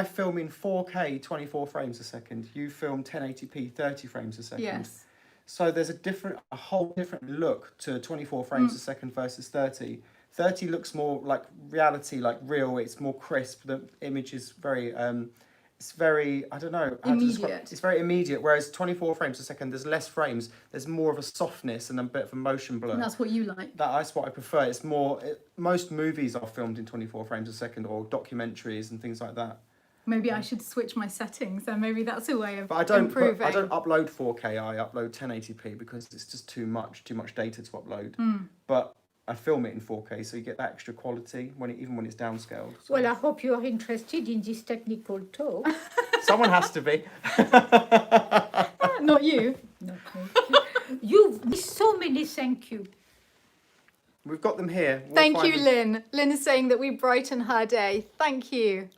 film in 4K 24 frames a second. You film 1080p 30 frames a second. Yes. So there's a whole different look to 24 frames a second versus 30. 30 looks more like reality, like real. It's more crisp. The image is very it's very, I don't know how to describe. Immediate. It's very immediate. Whereas 24 frames a second, there's less frames. There's more of a softness and a bit of a motion blur. And that's what you like. That's what I prefer. It's more. Most movies are filmed in 24 frames a second, or documentaries and things like that. Maybe I should switch my settings, and maybe that's a way of But I don't. improving. I don't upload 4K. I upload 1080p because it's just too much data to upload. But I film it in 4K, so you get that extra quality even when it's downscaled. So. Well, I hope you are interested in this technical talk. Someone has to be. Not you. You've missed so many thank you. We've got them here. We'll Thank find you, them. Lynn. Lynn is saying that we brighten her day. Thank you.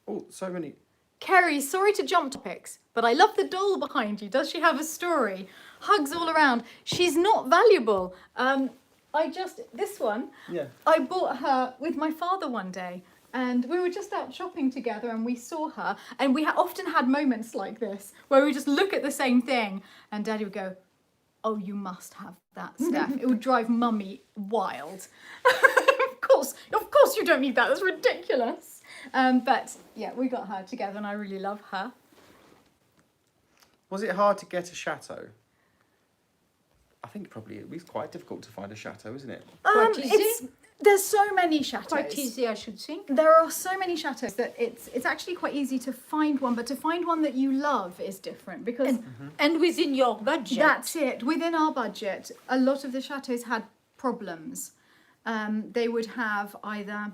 Oh, so many. Kerry, sorry to jump topics, but I love the doll behind you. Does she have a story? Hugs all around. She's not valuable. This one, Yeah. I bought her with my father one day, and we were just out shopping together and we saw her, and we often had moments like this where we just look at the same thing and Daddy would go, "Oh, you must have that, Steph." It would drive Mummy wild. Of course you don't need that. That's ridiculous. But yeah, we got her together and I really love her. Was it hard to get a chateau? I think probably it was quite difficult to find a chateau, isn't it? Quite easy. There's so many chateaux. Quite easy, I should think. There are so many chateaux that it's actually quite easy to find one, but to find one that you love is different because And within your budget. that's it. Within our budget, a lot of the chateaux had problems. They would have either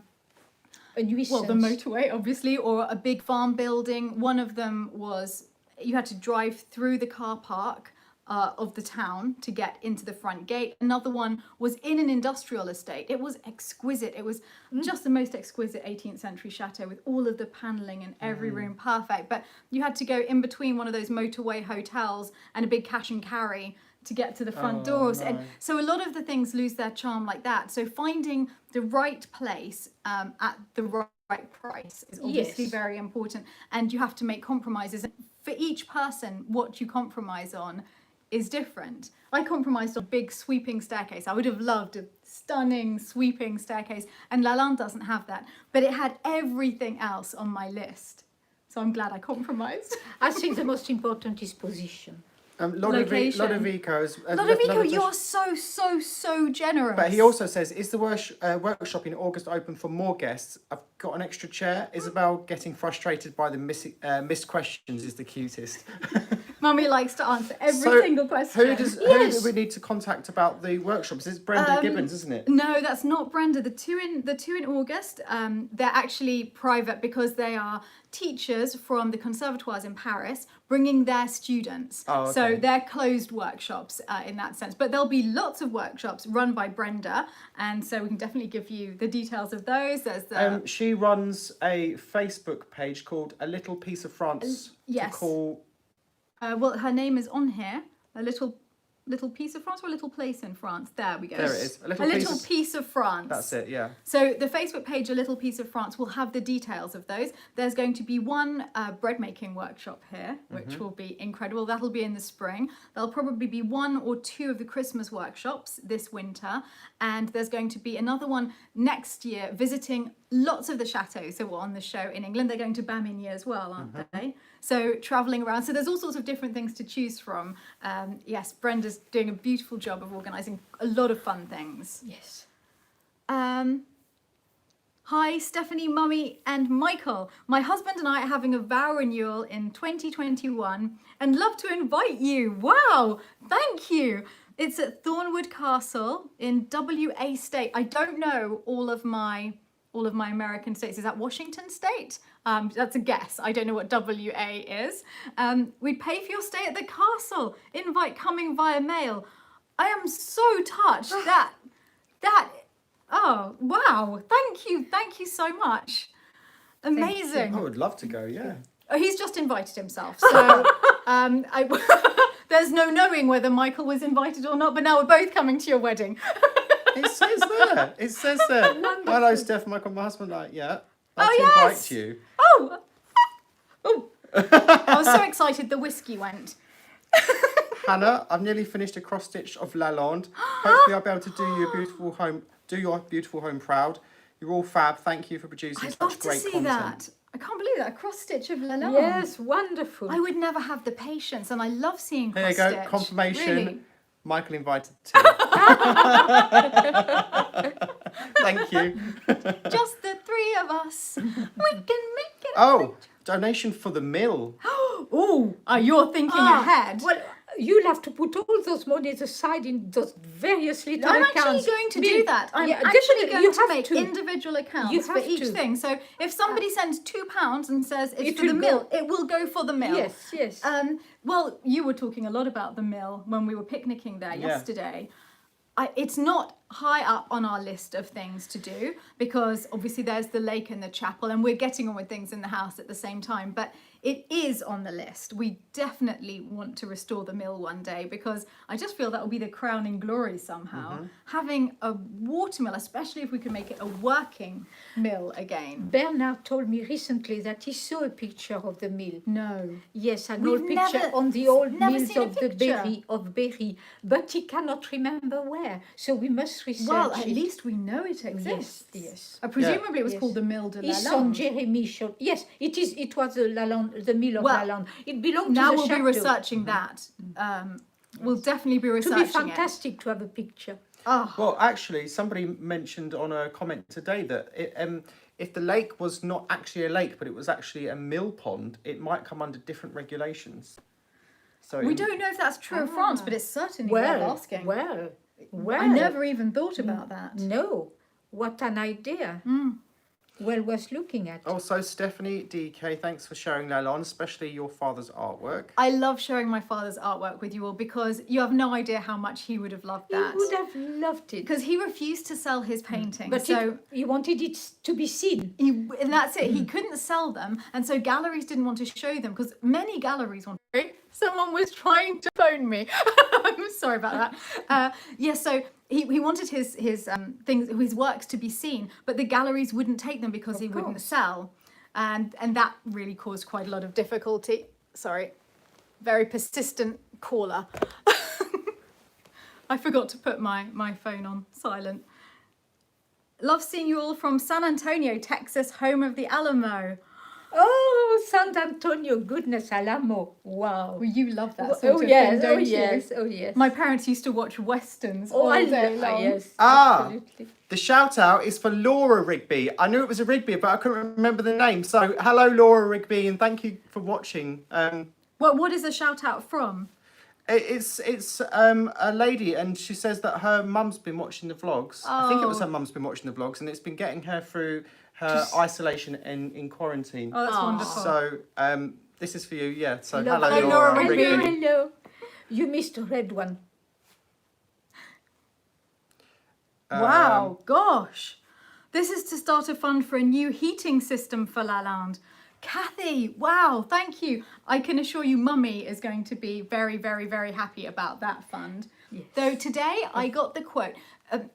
a nuisance. the motorway, obviously, or a big farm building. One of them was you had to drive through the car park of the town to get into the front gate. Another one was in an industrial estate. It was exquisite. It was just the most exquisite 18th century chateau with all of the paneling and every room perfect. But you had to go in between one of those motorway hotels and a big cash and carry to get to the front doors. no. And so a lot of the things lose their charm like that. So finding the right place at the right price is obviously Yes. very important. And you have to make compromises. For each person, what you compromise on is different. I compromised on a big sweeping staircase. I would have loved a stunning sweeping staircase, and Lalande doesn't have that, but it had everything else on my list. So I'm glad I compromised. I think the most important is position. Location. Lodovico has Lodovico, left you are so generous. But he also says, is the workshop in August open for more guests? I've got an extra chair. Isabel getting frustrated by the missed questions is the cutest. Mummy likes to answer every single question. Who do we need to contact about the workshops? It's Brenda Gibbons, isn't it? No, that's not Brenda. The two in August, they're actually private because they are teachers from the conservatoires in Paris bringing their students. Oh, okay. So they're closed workshops in that sense. But there'll be lots of workshops run by Brenda, and so we can definitely give you the details of those. There's the She runs a Facebook page called A Little Piece of France. yes. To call. Well, her name is on here. A little piece of France or a little place in France. There we go. There it is. A little piece of France. That's it. Yeah. So the Facebook page, A Little Piece of France, will have the details of those. There's going to be one bread making workshop here, which will be incredible. That'll be in the spring. There'll probably be 1 or 2 of the Christmas workshops this winter. And there's going to be another one next year visiting lots of the chateaux. So we're on the show in England. They're going to Bamigny as well, aren't they? So travelling around. So there's all sorts of different things to choose from. Yes, Brenda's doing a beautiful job of organising a lot of fun things. Yes. Hi, Stephanie, Mummy and Michael. My husband and I are having a vow renewal in 2021 and love to invite you. Wow, thank you. It's at Thornwood Castle in WA State. I don't know all of my American states. Is that Washington State? That's a guess. I don't know what WA is. We pay for your stay at the castle. Invite coming via mail. I am so touched. Oh, wow. Thank you so much. Amazing. I would love to go. Yeah. Oh, he's just invited himself. So there's no knowing whether Michael was invited or not, but now we're both coming to your wedding. It says there. It says there. Hello, Steph, Michael, my husband. Like, yeah. I'd yes. invite you. Oh. I was so excited the whiskey went. Hannah, I've nearly finished a cross stitch of Lalande. Hopefully, I'll be able to do your beautiful home proud. You're all fab. Thank you for producing I'd such love to great see content. that. I can't believe that. A cross stitch of Lalande. Yes, wonderful. I would never have the patience, and I love seeing There cross you go. stitch. Confirmation. Really. Michael invited too. Thank you. Just the 3 of us. We can make it. Oh, donation for the mill. Oh, you're thinking ahead. Well, you'll have to put all those monies aside in those various little I'm accounts. actually going to do that. I'm actually definitely, going you to have make to. individual accounts You for have each to. thing. So if somebody sends £2 and says it's It for the will mill, go. it will go for the mill. Yes. Well, you were talking a lot about the mill when we were picnicking there yesterday. It's not high up on our list of things to do because obviously there's the lake and the chapel and we're getting on with things in the house at the same time, but it is on the list. We definitely want to restore the mill one day because I just feel that will be the crowning glory somehow. Having a water mill, especially if we can make it a working mill again. Bernard told me recently that he saw a picture of the mill. No. Yes, an We've old picture never- on the old never mills seen a of the picture. Berry, but he cannot remember where. So we must research Well, at it. least we know it exists. Yes. Presumably it was Yes. called the Mill de His son Lalande. Jeremy showed. Yes, it is. It was the mill of Well, Lalande. It belonged Now to the we'll chateau. be researching that. We'll definitely be To researching be it. fantastic to have a picture. Oh, Well, actually, somebody mentioned on a comment today that if the lake was not actually a lake, but it was actually a mill pond, it might come under different regulations. So we don't know if that's true of France, but it's certainly worth asking. Well. I never even thought about that. No, what an idea. Well worth looking at. Also, Stephanie DK, thanks for sharing Lalande, especially your father's artwork. I love sharing my father's artwork with you all because you have no idea how much he would have loved that. He would have loved it. Because he refused to sell his paintings. But so he wanted it to be seen. and that's it. He couldn't sell them, and so galleries didn't want to show them because many galleries want. Someone was trying to phone me. I'm sorry about that. So he wanted his things, his works to be seen, but the galleries wouldn't take them because he wouldn't sell, and that really caused quite a lot of difficulty. Sorry, very persistent caller. I forgot to put my phone on silent. Love seeing you all from San Antonio, Texas, home of the Alamo. Oh, San Antonio, goodness, Alamo. Wow. Well, you love that sort of thing, don't you? Oh, yes. My parents used to watch westerns all I day love long. yes. Absolutely. The shout out is for Laura Rigby. I knew it was a Rigby, but I couldn't remember the name. So hello, Laura Rigby, and thank you for watching. What is the shout out from? It's a lady, and she says that her mum's been watching the vlogs. I think it was Oh. her mum's been watching the vlogs, and it's been getting her through her isolation in quarantine. Oh, that's Aw. wonderful. So this is for you, yeah. So Love hello, you. Laura Laura Rigby. Rigby. Hello. You missed a red one. Wow, gosh. This is to start a fund for a new heating system for Lalande. Kathy, wow, thank you. I can assure you Mummy is going to be very, very, very happy about that fund. Yes. Though today I got the quote.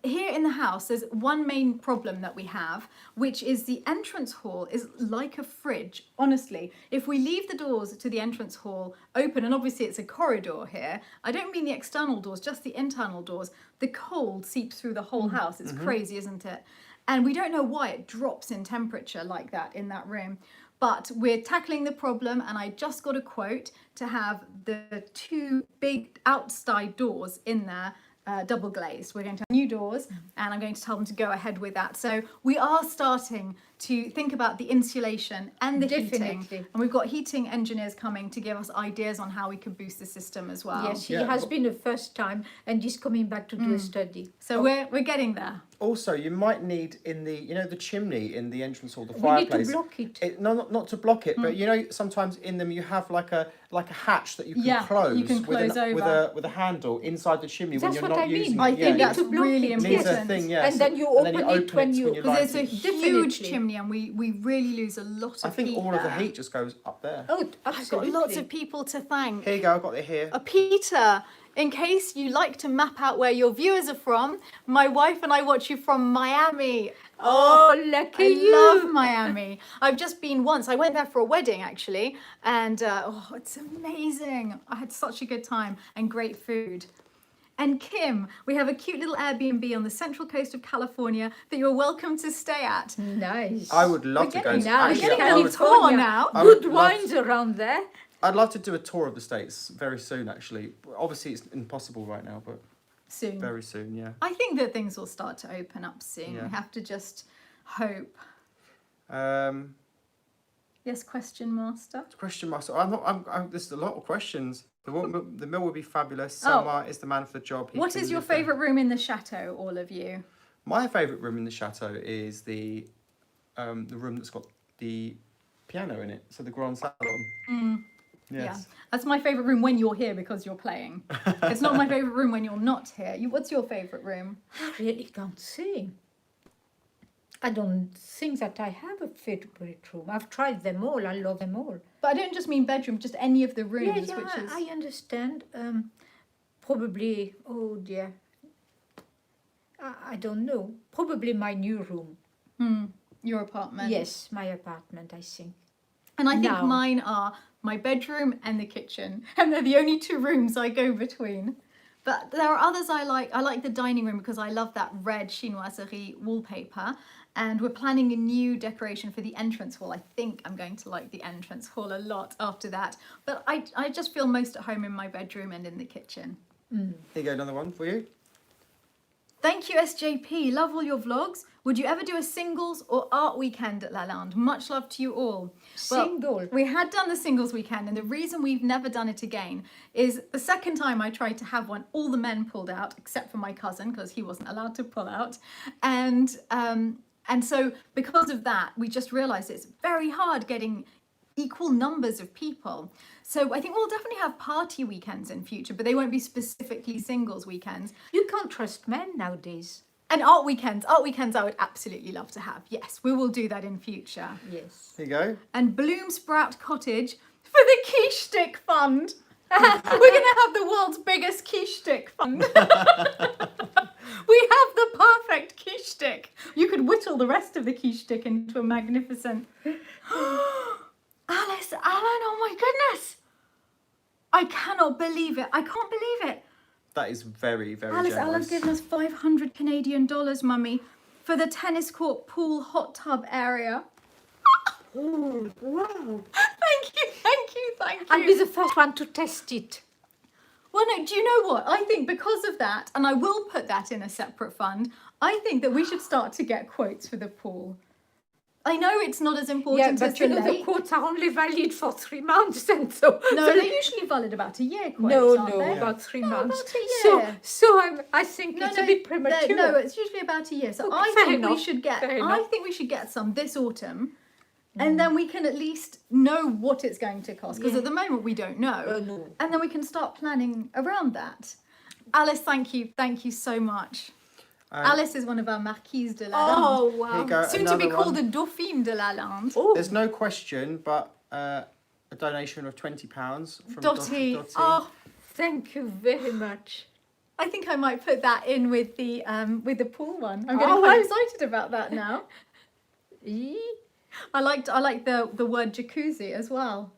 Here in the house, there's one main problem that we have, which is the entrance hall is like a fridge. Honestly, if we leave the doors to the entrance hall open, and obviously it's a corridor here, I don't mean the external doors, just the internal doors, the cold seeps through the whole house. It's crazy, isn't it? And we don't know why it drops in temperature like that in that room. But we're tackling the problem, and I just got a quote to have the two big outside doors in there double glazed. We're going to have new doors, and I'm going to tell them to go ahead with that. So we are starting to think about the insulation and the heating. Definitely. And we've got heating engineers coming to give us ideas on how we could boost the system as well. Yes, he Yeah. has been the first time, and he's coming back to do a study. So we're getting there. Also, you might need in the chimney in the entrance hall, the We need to fireplace. block it. No, not to block it, but sometimes in them you have like a hatch that you can Yeah, close. you can close over. with a handle inside the chimney when That's you're what not I mean. using I it. think Yeah. that's To block really it. Needs important. a thing, yeah. And then you and then open it when you- Because light there's a it. huge Definitely. chimney, and we really lose a lot of I think heat all of the there. heat just goes up there. Oh, I've got absolutely. lots of people to thank. Here you go, I've got it here. Peter, in case you like to map out where your viewers are from, my wife and I watch you from Miami. Oh, lucky I you. love Miami. I've just been once. I went there for a wedding actually, and it's amazing. I had such a good time and great food. And Kim, we have a cute little Airbnb on the central coast of California that you're welcome to stay at. Nice. I would love to go. getting To, now, we're actually, getting I a would, tour now. I would Good love wines around there. I'd love to do a tour of the States very soon, actually. Obviously, it's impossible right now, but Soon. very soon, yeah. I think that things will start to open up soon. Yeah. We have to just hope. Um, Yes, question master. question mark. So there's a lot of questions. The meal will be fabulous. Oh. Selma is the man for the job. He What can is your live there. favourite room in the chateau, all of you? My favourite room in the chateau is the room that's got the piano in it, so the grand salon. Yeah, Yes. that's my favourite room when you're here because you're playing. It's not my favourite room when you're not here. What's your favourite room? I really can't say. I don't think that I have a favourite room. I've tried them all. I love them all. But I don't just mean bedroom, just any of the rooms, Yeah, which is... I understand. Probably, oh dear. I don't know. Probably my new room. your apartment. Yes, my apartment, I think. And I think Now. mine are my bedroom and the kitchen. And they're the only two rooms I go between. But there are others I like. I like the dining room because I love that red chinoiserie wallpaper. And we're planning a new decoration for the entrance hall. I think I'm going to like the entrance hall a lot after that. But I just feel most at home in my bedroom and in the kitchen. Here you go, another one for you. Thank you, SJP. Love all your vlogs. Would you ever do a singles or art weekend at Lalande? Much love to you all. Single. We had done the singles weekend, and the reason we've never done it again is the second time I tried to have one, all the men pulled out, except for my cousin, because he wasn't allowed to pull out. And so because of that, we just realised it's very hard getting equal numbers of people. So I think we'll definitely have party weekends in future, but they won't be specifically singles weekends. You can't trust men nowadays. And art weekends I would absolutely love to have. Yes, we will do that in future. Yes. Here you go. And Bloom Sprout Cottage for the quiche stick fund. We're going to have the world's biggest quiche stick fund. We have the perfect quiche stick. You could whittle the rest of the quiche stick into a magnificent... Alice, Alan, oh my goodness. I cannot believe it. I can't believe it. That is very, very Alice, generous. Alan's given us 500 Canadian dollars, Mummy, for the tennis court pool hot tub area. Oh, wow. Thank you, thank you, thank you. I'll be the first one to test it. Well, no, do you know what? I think because of that, and I will put that in a separate fund, I think that we should start to get quotes for the pool. I know it's not as Yeah, important as but you the know the lake. quotes are only valid for 3 months, and so No, so they're usually valid about a year quotes, no, aren't no, they? about 3 No, months. about a year. So I think it's a bit they're- premature. No, it's usually about a year. So Okay, I fair think we enough, should get. fair I enough. think we should get some this autumn, and then we can at least know what it's going to cost. Because Yeah. at the moment we don't know, No. and then we can start planning around that. Alice, thank you so much. Alice is one of our Marquises de Lalande. Oh Here you wow! go. Soon to be another called one. the Dauphine de Lalande. Oh, There's no question, but a donation of £20 from Dottie. Dottie. Oh, thank you very much. I think I might put that in with the pool one. I'm getting Oh, quite well. excited about that now. I like the word jacuzzi as well.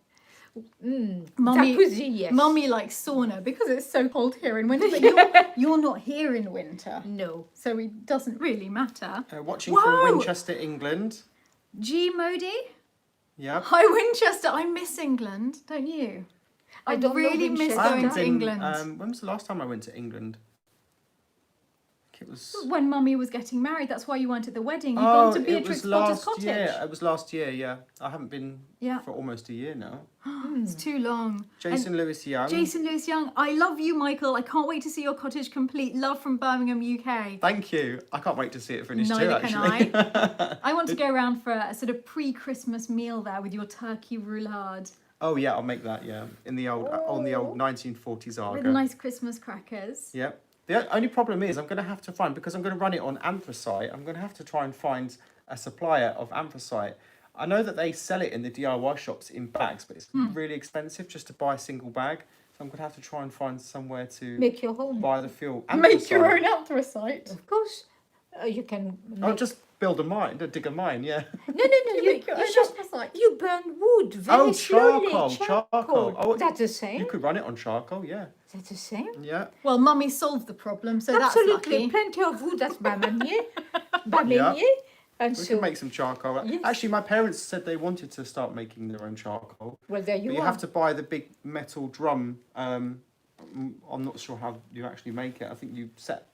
Mummy, Jacuzzi, yes. Mummy likes sauna because it's so cold here in winter. But you're not here in winter, No. so it doesn't really matter. Watching Whoa! from Winchester, England. G Modi, Yep. hi Winchester. I miss England, don't you? I don't know really miss Winchester. I going haven't to been, England. when was the last time I went to England? I think it was. When Mummy was getting married, that's why you weren't at the wedding. You've gone to Beatrix Potter's cottage. year. It was last year. Yeah, I haven't been Yeah. for almost a year now. It's too long. Jason Lewis Young. Jason Lewis Young, I love you, Michael. I can't wait to see your cottage complete. Love from Birmingham, UK. Thank you. I can't wait to see it finished Neither too. can Actually. I want to go around for a sort of pre-Christmas meal there with your turkey roulade Oh yeah, I'll make that. Yeah, in the old on the old 1940s Argo. with nice Christmas crackers. Yep. The only problem is I'm going to have to find, because I'm going to run it on anthracite, I'm going to have to try and find a supplier of anthracite. I know that they sell it in the DIY shops in bags, but it's really expensive just to buy a single bag. So I'm going to have to try and find somewhere to Make your home. buy the fuel. Make your Anthracite. own anthracite. Of course, you can. I'll Make... just build a mine, dig a mine, yeah. No. You make your own just anthracite. you burn wood very Oh, slowly. charcoal. Oh, that's the You same. could run it on charcoal, yeah. That's the same. Yeah. Well, Mummy solved the problem, so Absolutely, that's lucky. plenty of wood at Bamanier, Yeah. and We so can make some charcoal. Yes. Actually, my parents said they wanted to start making their own charcoal. well there you But you are. have to buy the big metal drum. I'm not sure how you actually make it. I think you set.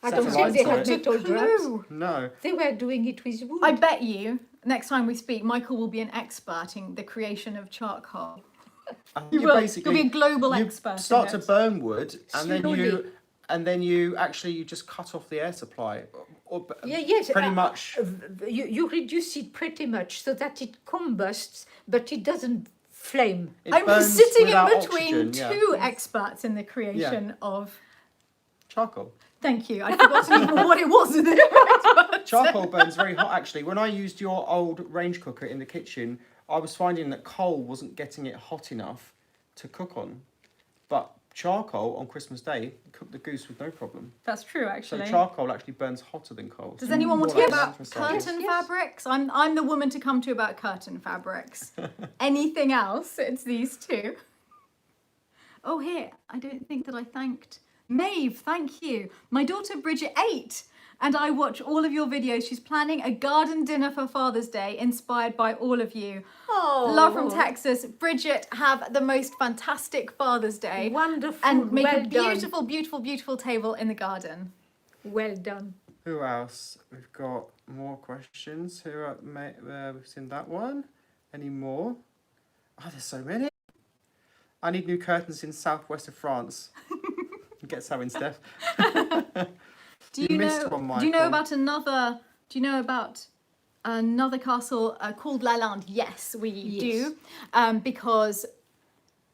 I set don't a think light they to had it. metal drums. Clue. No. They were doing it with wood. I bet you next time we speak, Michael will be an expert in the creation of charcoal. You will. basically You'll be a global you expert in start to it. burn wood, and then Slowly. you actually you just cut off the air supply. Yes, Pretty much. You reduce it pretty much so that it combusts, but it doesn't flame. It I'm burns sitting in without between oxygen, yeah. two experts in the creation of. Charcoal. Thank you. I forgot even what it was. In the Charcoal burns very hot, actually. When I used your old range cooker in the kitchen, I was finding that coal wasn't getting it hot enough to cook on. But charcoal on Christmas Day, cook the goose with no problem. That's true, So actually. charcoal actually burns hotter than coal. Does So anyone want to more hear like about anthracite. curtain Yes. fabrics? I'm the woman to come to about curtain fabrics. Anything else? It's these two. Oh, here. I don't think that I thanked Maeve. Thank you. My daughter Bridget 8. And I watch all of your videos. She's planning a garden dinner for Father's Day, inspired by all of you. Oh, Love from Texas. Bridget, have the most fantastic Father's Day. Wonderful. And make well a beautiful, beautiful, beautiful table in the garden. done. Well done. Who else? We've got more questions. We've seen that one. Any more? Oh, there's so many. I need new curtains in southwest of France. Get some in, Steph. Do You you missed know? one, Do you know Michael. about another? Do you know about another castle called Lalande? Yes, we do, because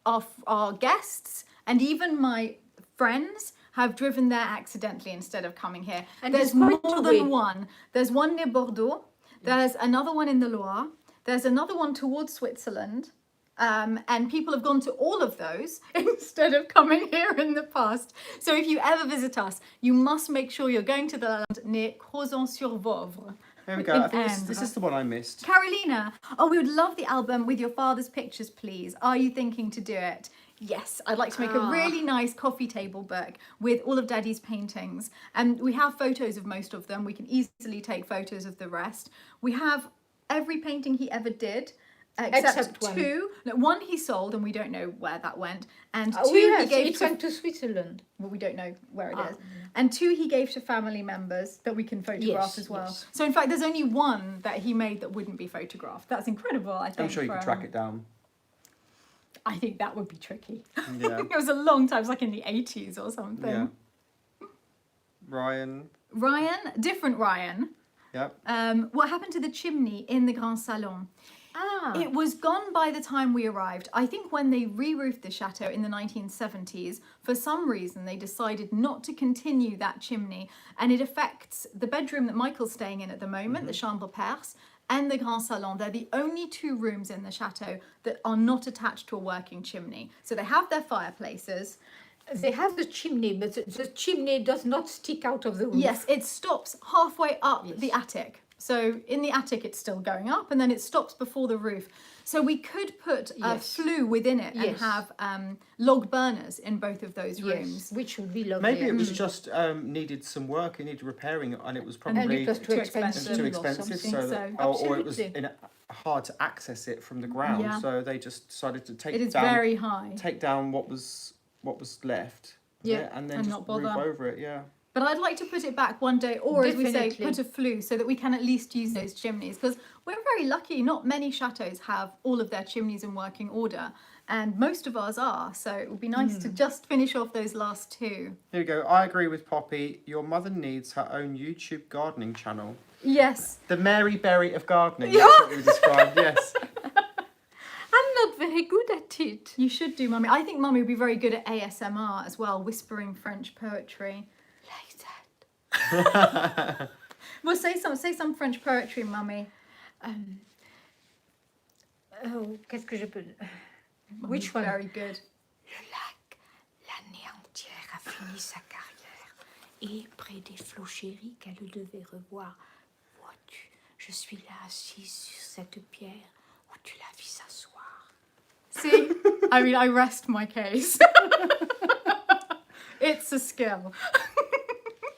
our guests and even my friends have driven there accidentally instead of coming here. And There's it's quite more away. than one. There's one near Bordeaux. There's another one in the Loire. There's another one towards Switzerland. And people have gone to all of those instead of coming here in the past. So if you ever visit us, you must make sure you're going to the land near Crozon-sur-Vouvre. Here we go. in I think this Indre. is the one I missed. Carolina, oh, we would love the album with your father's pictures, please. Are you thinking to do it? Yes, I'd like to make a really nice coffee table book with all of Daddy's paintings. And we have photos of most of them. We can easily take photos of the rest. We have every painting he ever did. Except one. two. No, one he sold, and we don't know where that went. And two Yes, he gave it to. went to Switzerland. Well, we don't know where it is. And two he gave to family members that we can photograph Yes, as well. yes. So in fact, there's only one that he made that wouldn't be photographed. That's incredible. I think. I'm sure you can track it down. I think that would be tricky. Yeah. It was a long time. It was like in the 80s or something. Yeah. Ryan. Ryan, different Ryan. Yep. What happened to the chimney in the Grand Salon? It was gone by the time we arrived. I think when they re-roofed the chateau in the 1970s, for some reason they decided not to continue that chimney, and it affects the bedroom that Michael's staying in at the moment, the Chambre Perse, and the Grand Salon. They're the only two rooms in the chateau that are not attached to a working chimney. So they have their fireplaces. They have the chimney, but the chimney does not stick out of the roof. Yes, it stops halfway up Yes. the attic. So in the attic, it's still going up, and then it stops before the roof. So we could put a Yes. flue within it and Yes. have log burners in both of those rooms. Yes, which would be lovely. Maybe it was just needed some work. It needed repairing, and it was and probably it was too too expensive. too or expensive. something. So, that, So, or it was absolutely. hard to access it from the ground. Yeah. So they just decided to take It is down very high. take down what was left. Yeah, and then and just not roof bother. over it. Yeah. But I'd like to put it back one day, or as we say, Definitely. put a flue so that we can at least use those chimneys. Because we're very lucky. Not many chateaux have all of their chimneys in working order, and most of ours are. So it would be nice to just finish off those last two. Here we go. I agree with Poppy. Your mother needs her own YouTube gardening channel. Yes. The Mary Berry of gardening. That's what we described. Yes. I'm not very good at it. You should do, Mummy. I think Mummy would be very good at ASMR as well, whispering French poetry. Like that. Well, say some French poetry, Mummy. Oh, qu'est-ce que je peux... Mummy's Which one? Very good. Le lac, l'année entière, a fini sa carrière. Et près des flots chéris qu'elle devait revoir, vois-tu, je suis là assise sur cette pierre où tu la vis s'asseoir. See, I mean, I rest my case. It's a skill.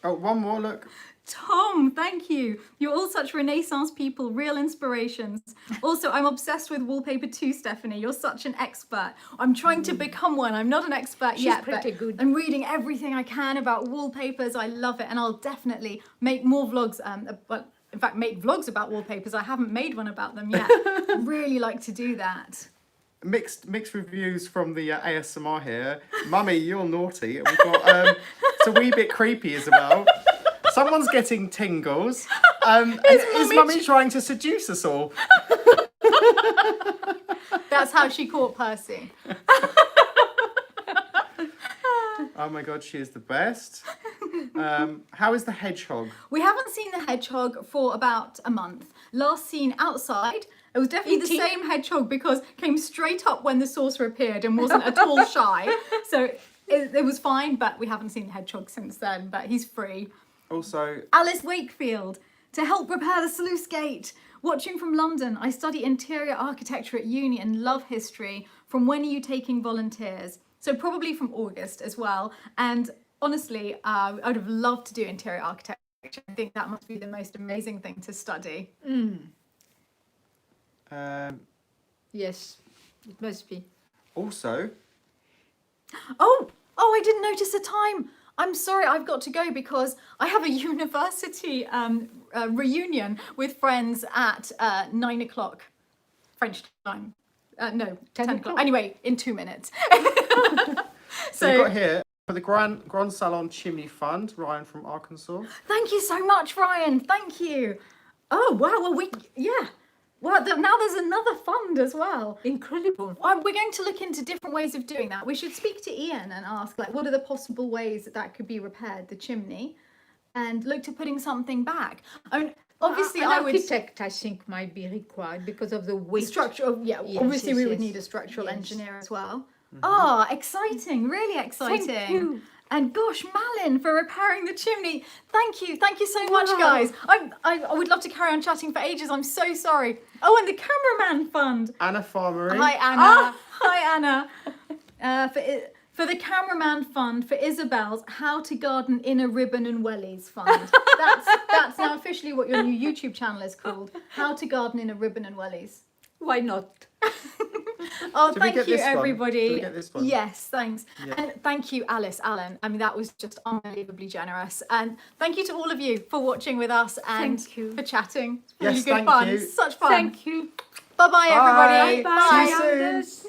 Oh, one more. Look. Tom, thank you. You're all such Renaissance people, real inspirations. Also, I'm obsessed with wallpaper too, Stephanie. You're such an expert. I'm trying to become one. I'm not an expert She's yet, pretty but good. I'm reading everything I can about wallpapers. I love it, and I'll definitely make more vlogs. Well, in fact, make vlogs about wallpapers. I haven't made one about them yet. Really like to do that. Mixed reviews from the ASMR here. Mummy, you're naughty. And we've got it's a wee bit creepy, Isabel. Someone's getting tingles. And is Mummy trying to seduce us all? That's how she caught Percy. Oh my god, she is the best. How is the hedgehog? We haven't seen the hedgehog for about a month. Last seen outside, it was definitely the Eating. same hedgehog because came straight up when the saucer appeared and wasn't at all shy. So it was fine, but we haven't seen the hedgehog since then, but he's free. Also, Alice Wakefield, to help repair the sluice gate. Watching from London, I study interior architecture at uni and love history. From when are you taking volunteers? So probably from August as well. And honestly, I would have loved to do interior architecture. I think that must be the most amazing thing to study. Yes, it must be. also, Oh, I didn't notice the time. I'm sorry, I've got to go because I have a university reunion with friends at 9 o'clock French time. No, 10 o'clock. Anyway, in 2 minutes. so we've got here for the Grand Salon Chimney Fund, Ryan from Arkansas. Thank you so much, Ryan. Thank you. Oh, wow. Well, Well, now there's another fund as well. Incredible. We're going to look into different ways of doing that. We should speak to Ian and ask, like, what are the possible ways that could be repaired, the chimney, and look to putting something back. I mean, obviously, An I would architect, I think, might be required because of the weight. structural. Yeah, Yes, obviously, yes, we would yes. need a structural Yes. engineer as well. Oh, exciting! Really exciting. Thank you. And gosh, Malin for repairing the chimney. Thank you so much, Wow. guys. I would love to carry on chatting for ages. I'm so sorry. Oh, and the cameraman fund. Anna Farmery. Hi, Anna. Hi, Anna. For the cameraman fund for Isabel's How to Garden in a Ribbon and Wellies fund. That's now officially what your new YouTube channel is called. How to Garden in a Ribbon and Wellies. Why not? Oh, Did we thank get you, this one? everybody. Did we get this one? Yes, thanks. Yeah. And thank you, Alice, Alan. I mean, that was just unbelievably generous. And thank you to all of you for watching with us and Thank you. for chatting. It's really Yes, good thank fun. you. Such fun. Thank you. Bye-bye, everybody. Bye. See you soon. Anders.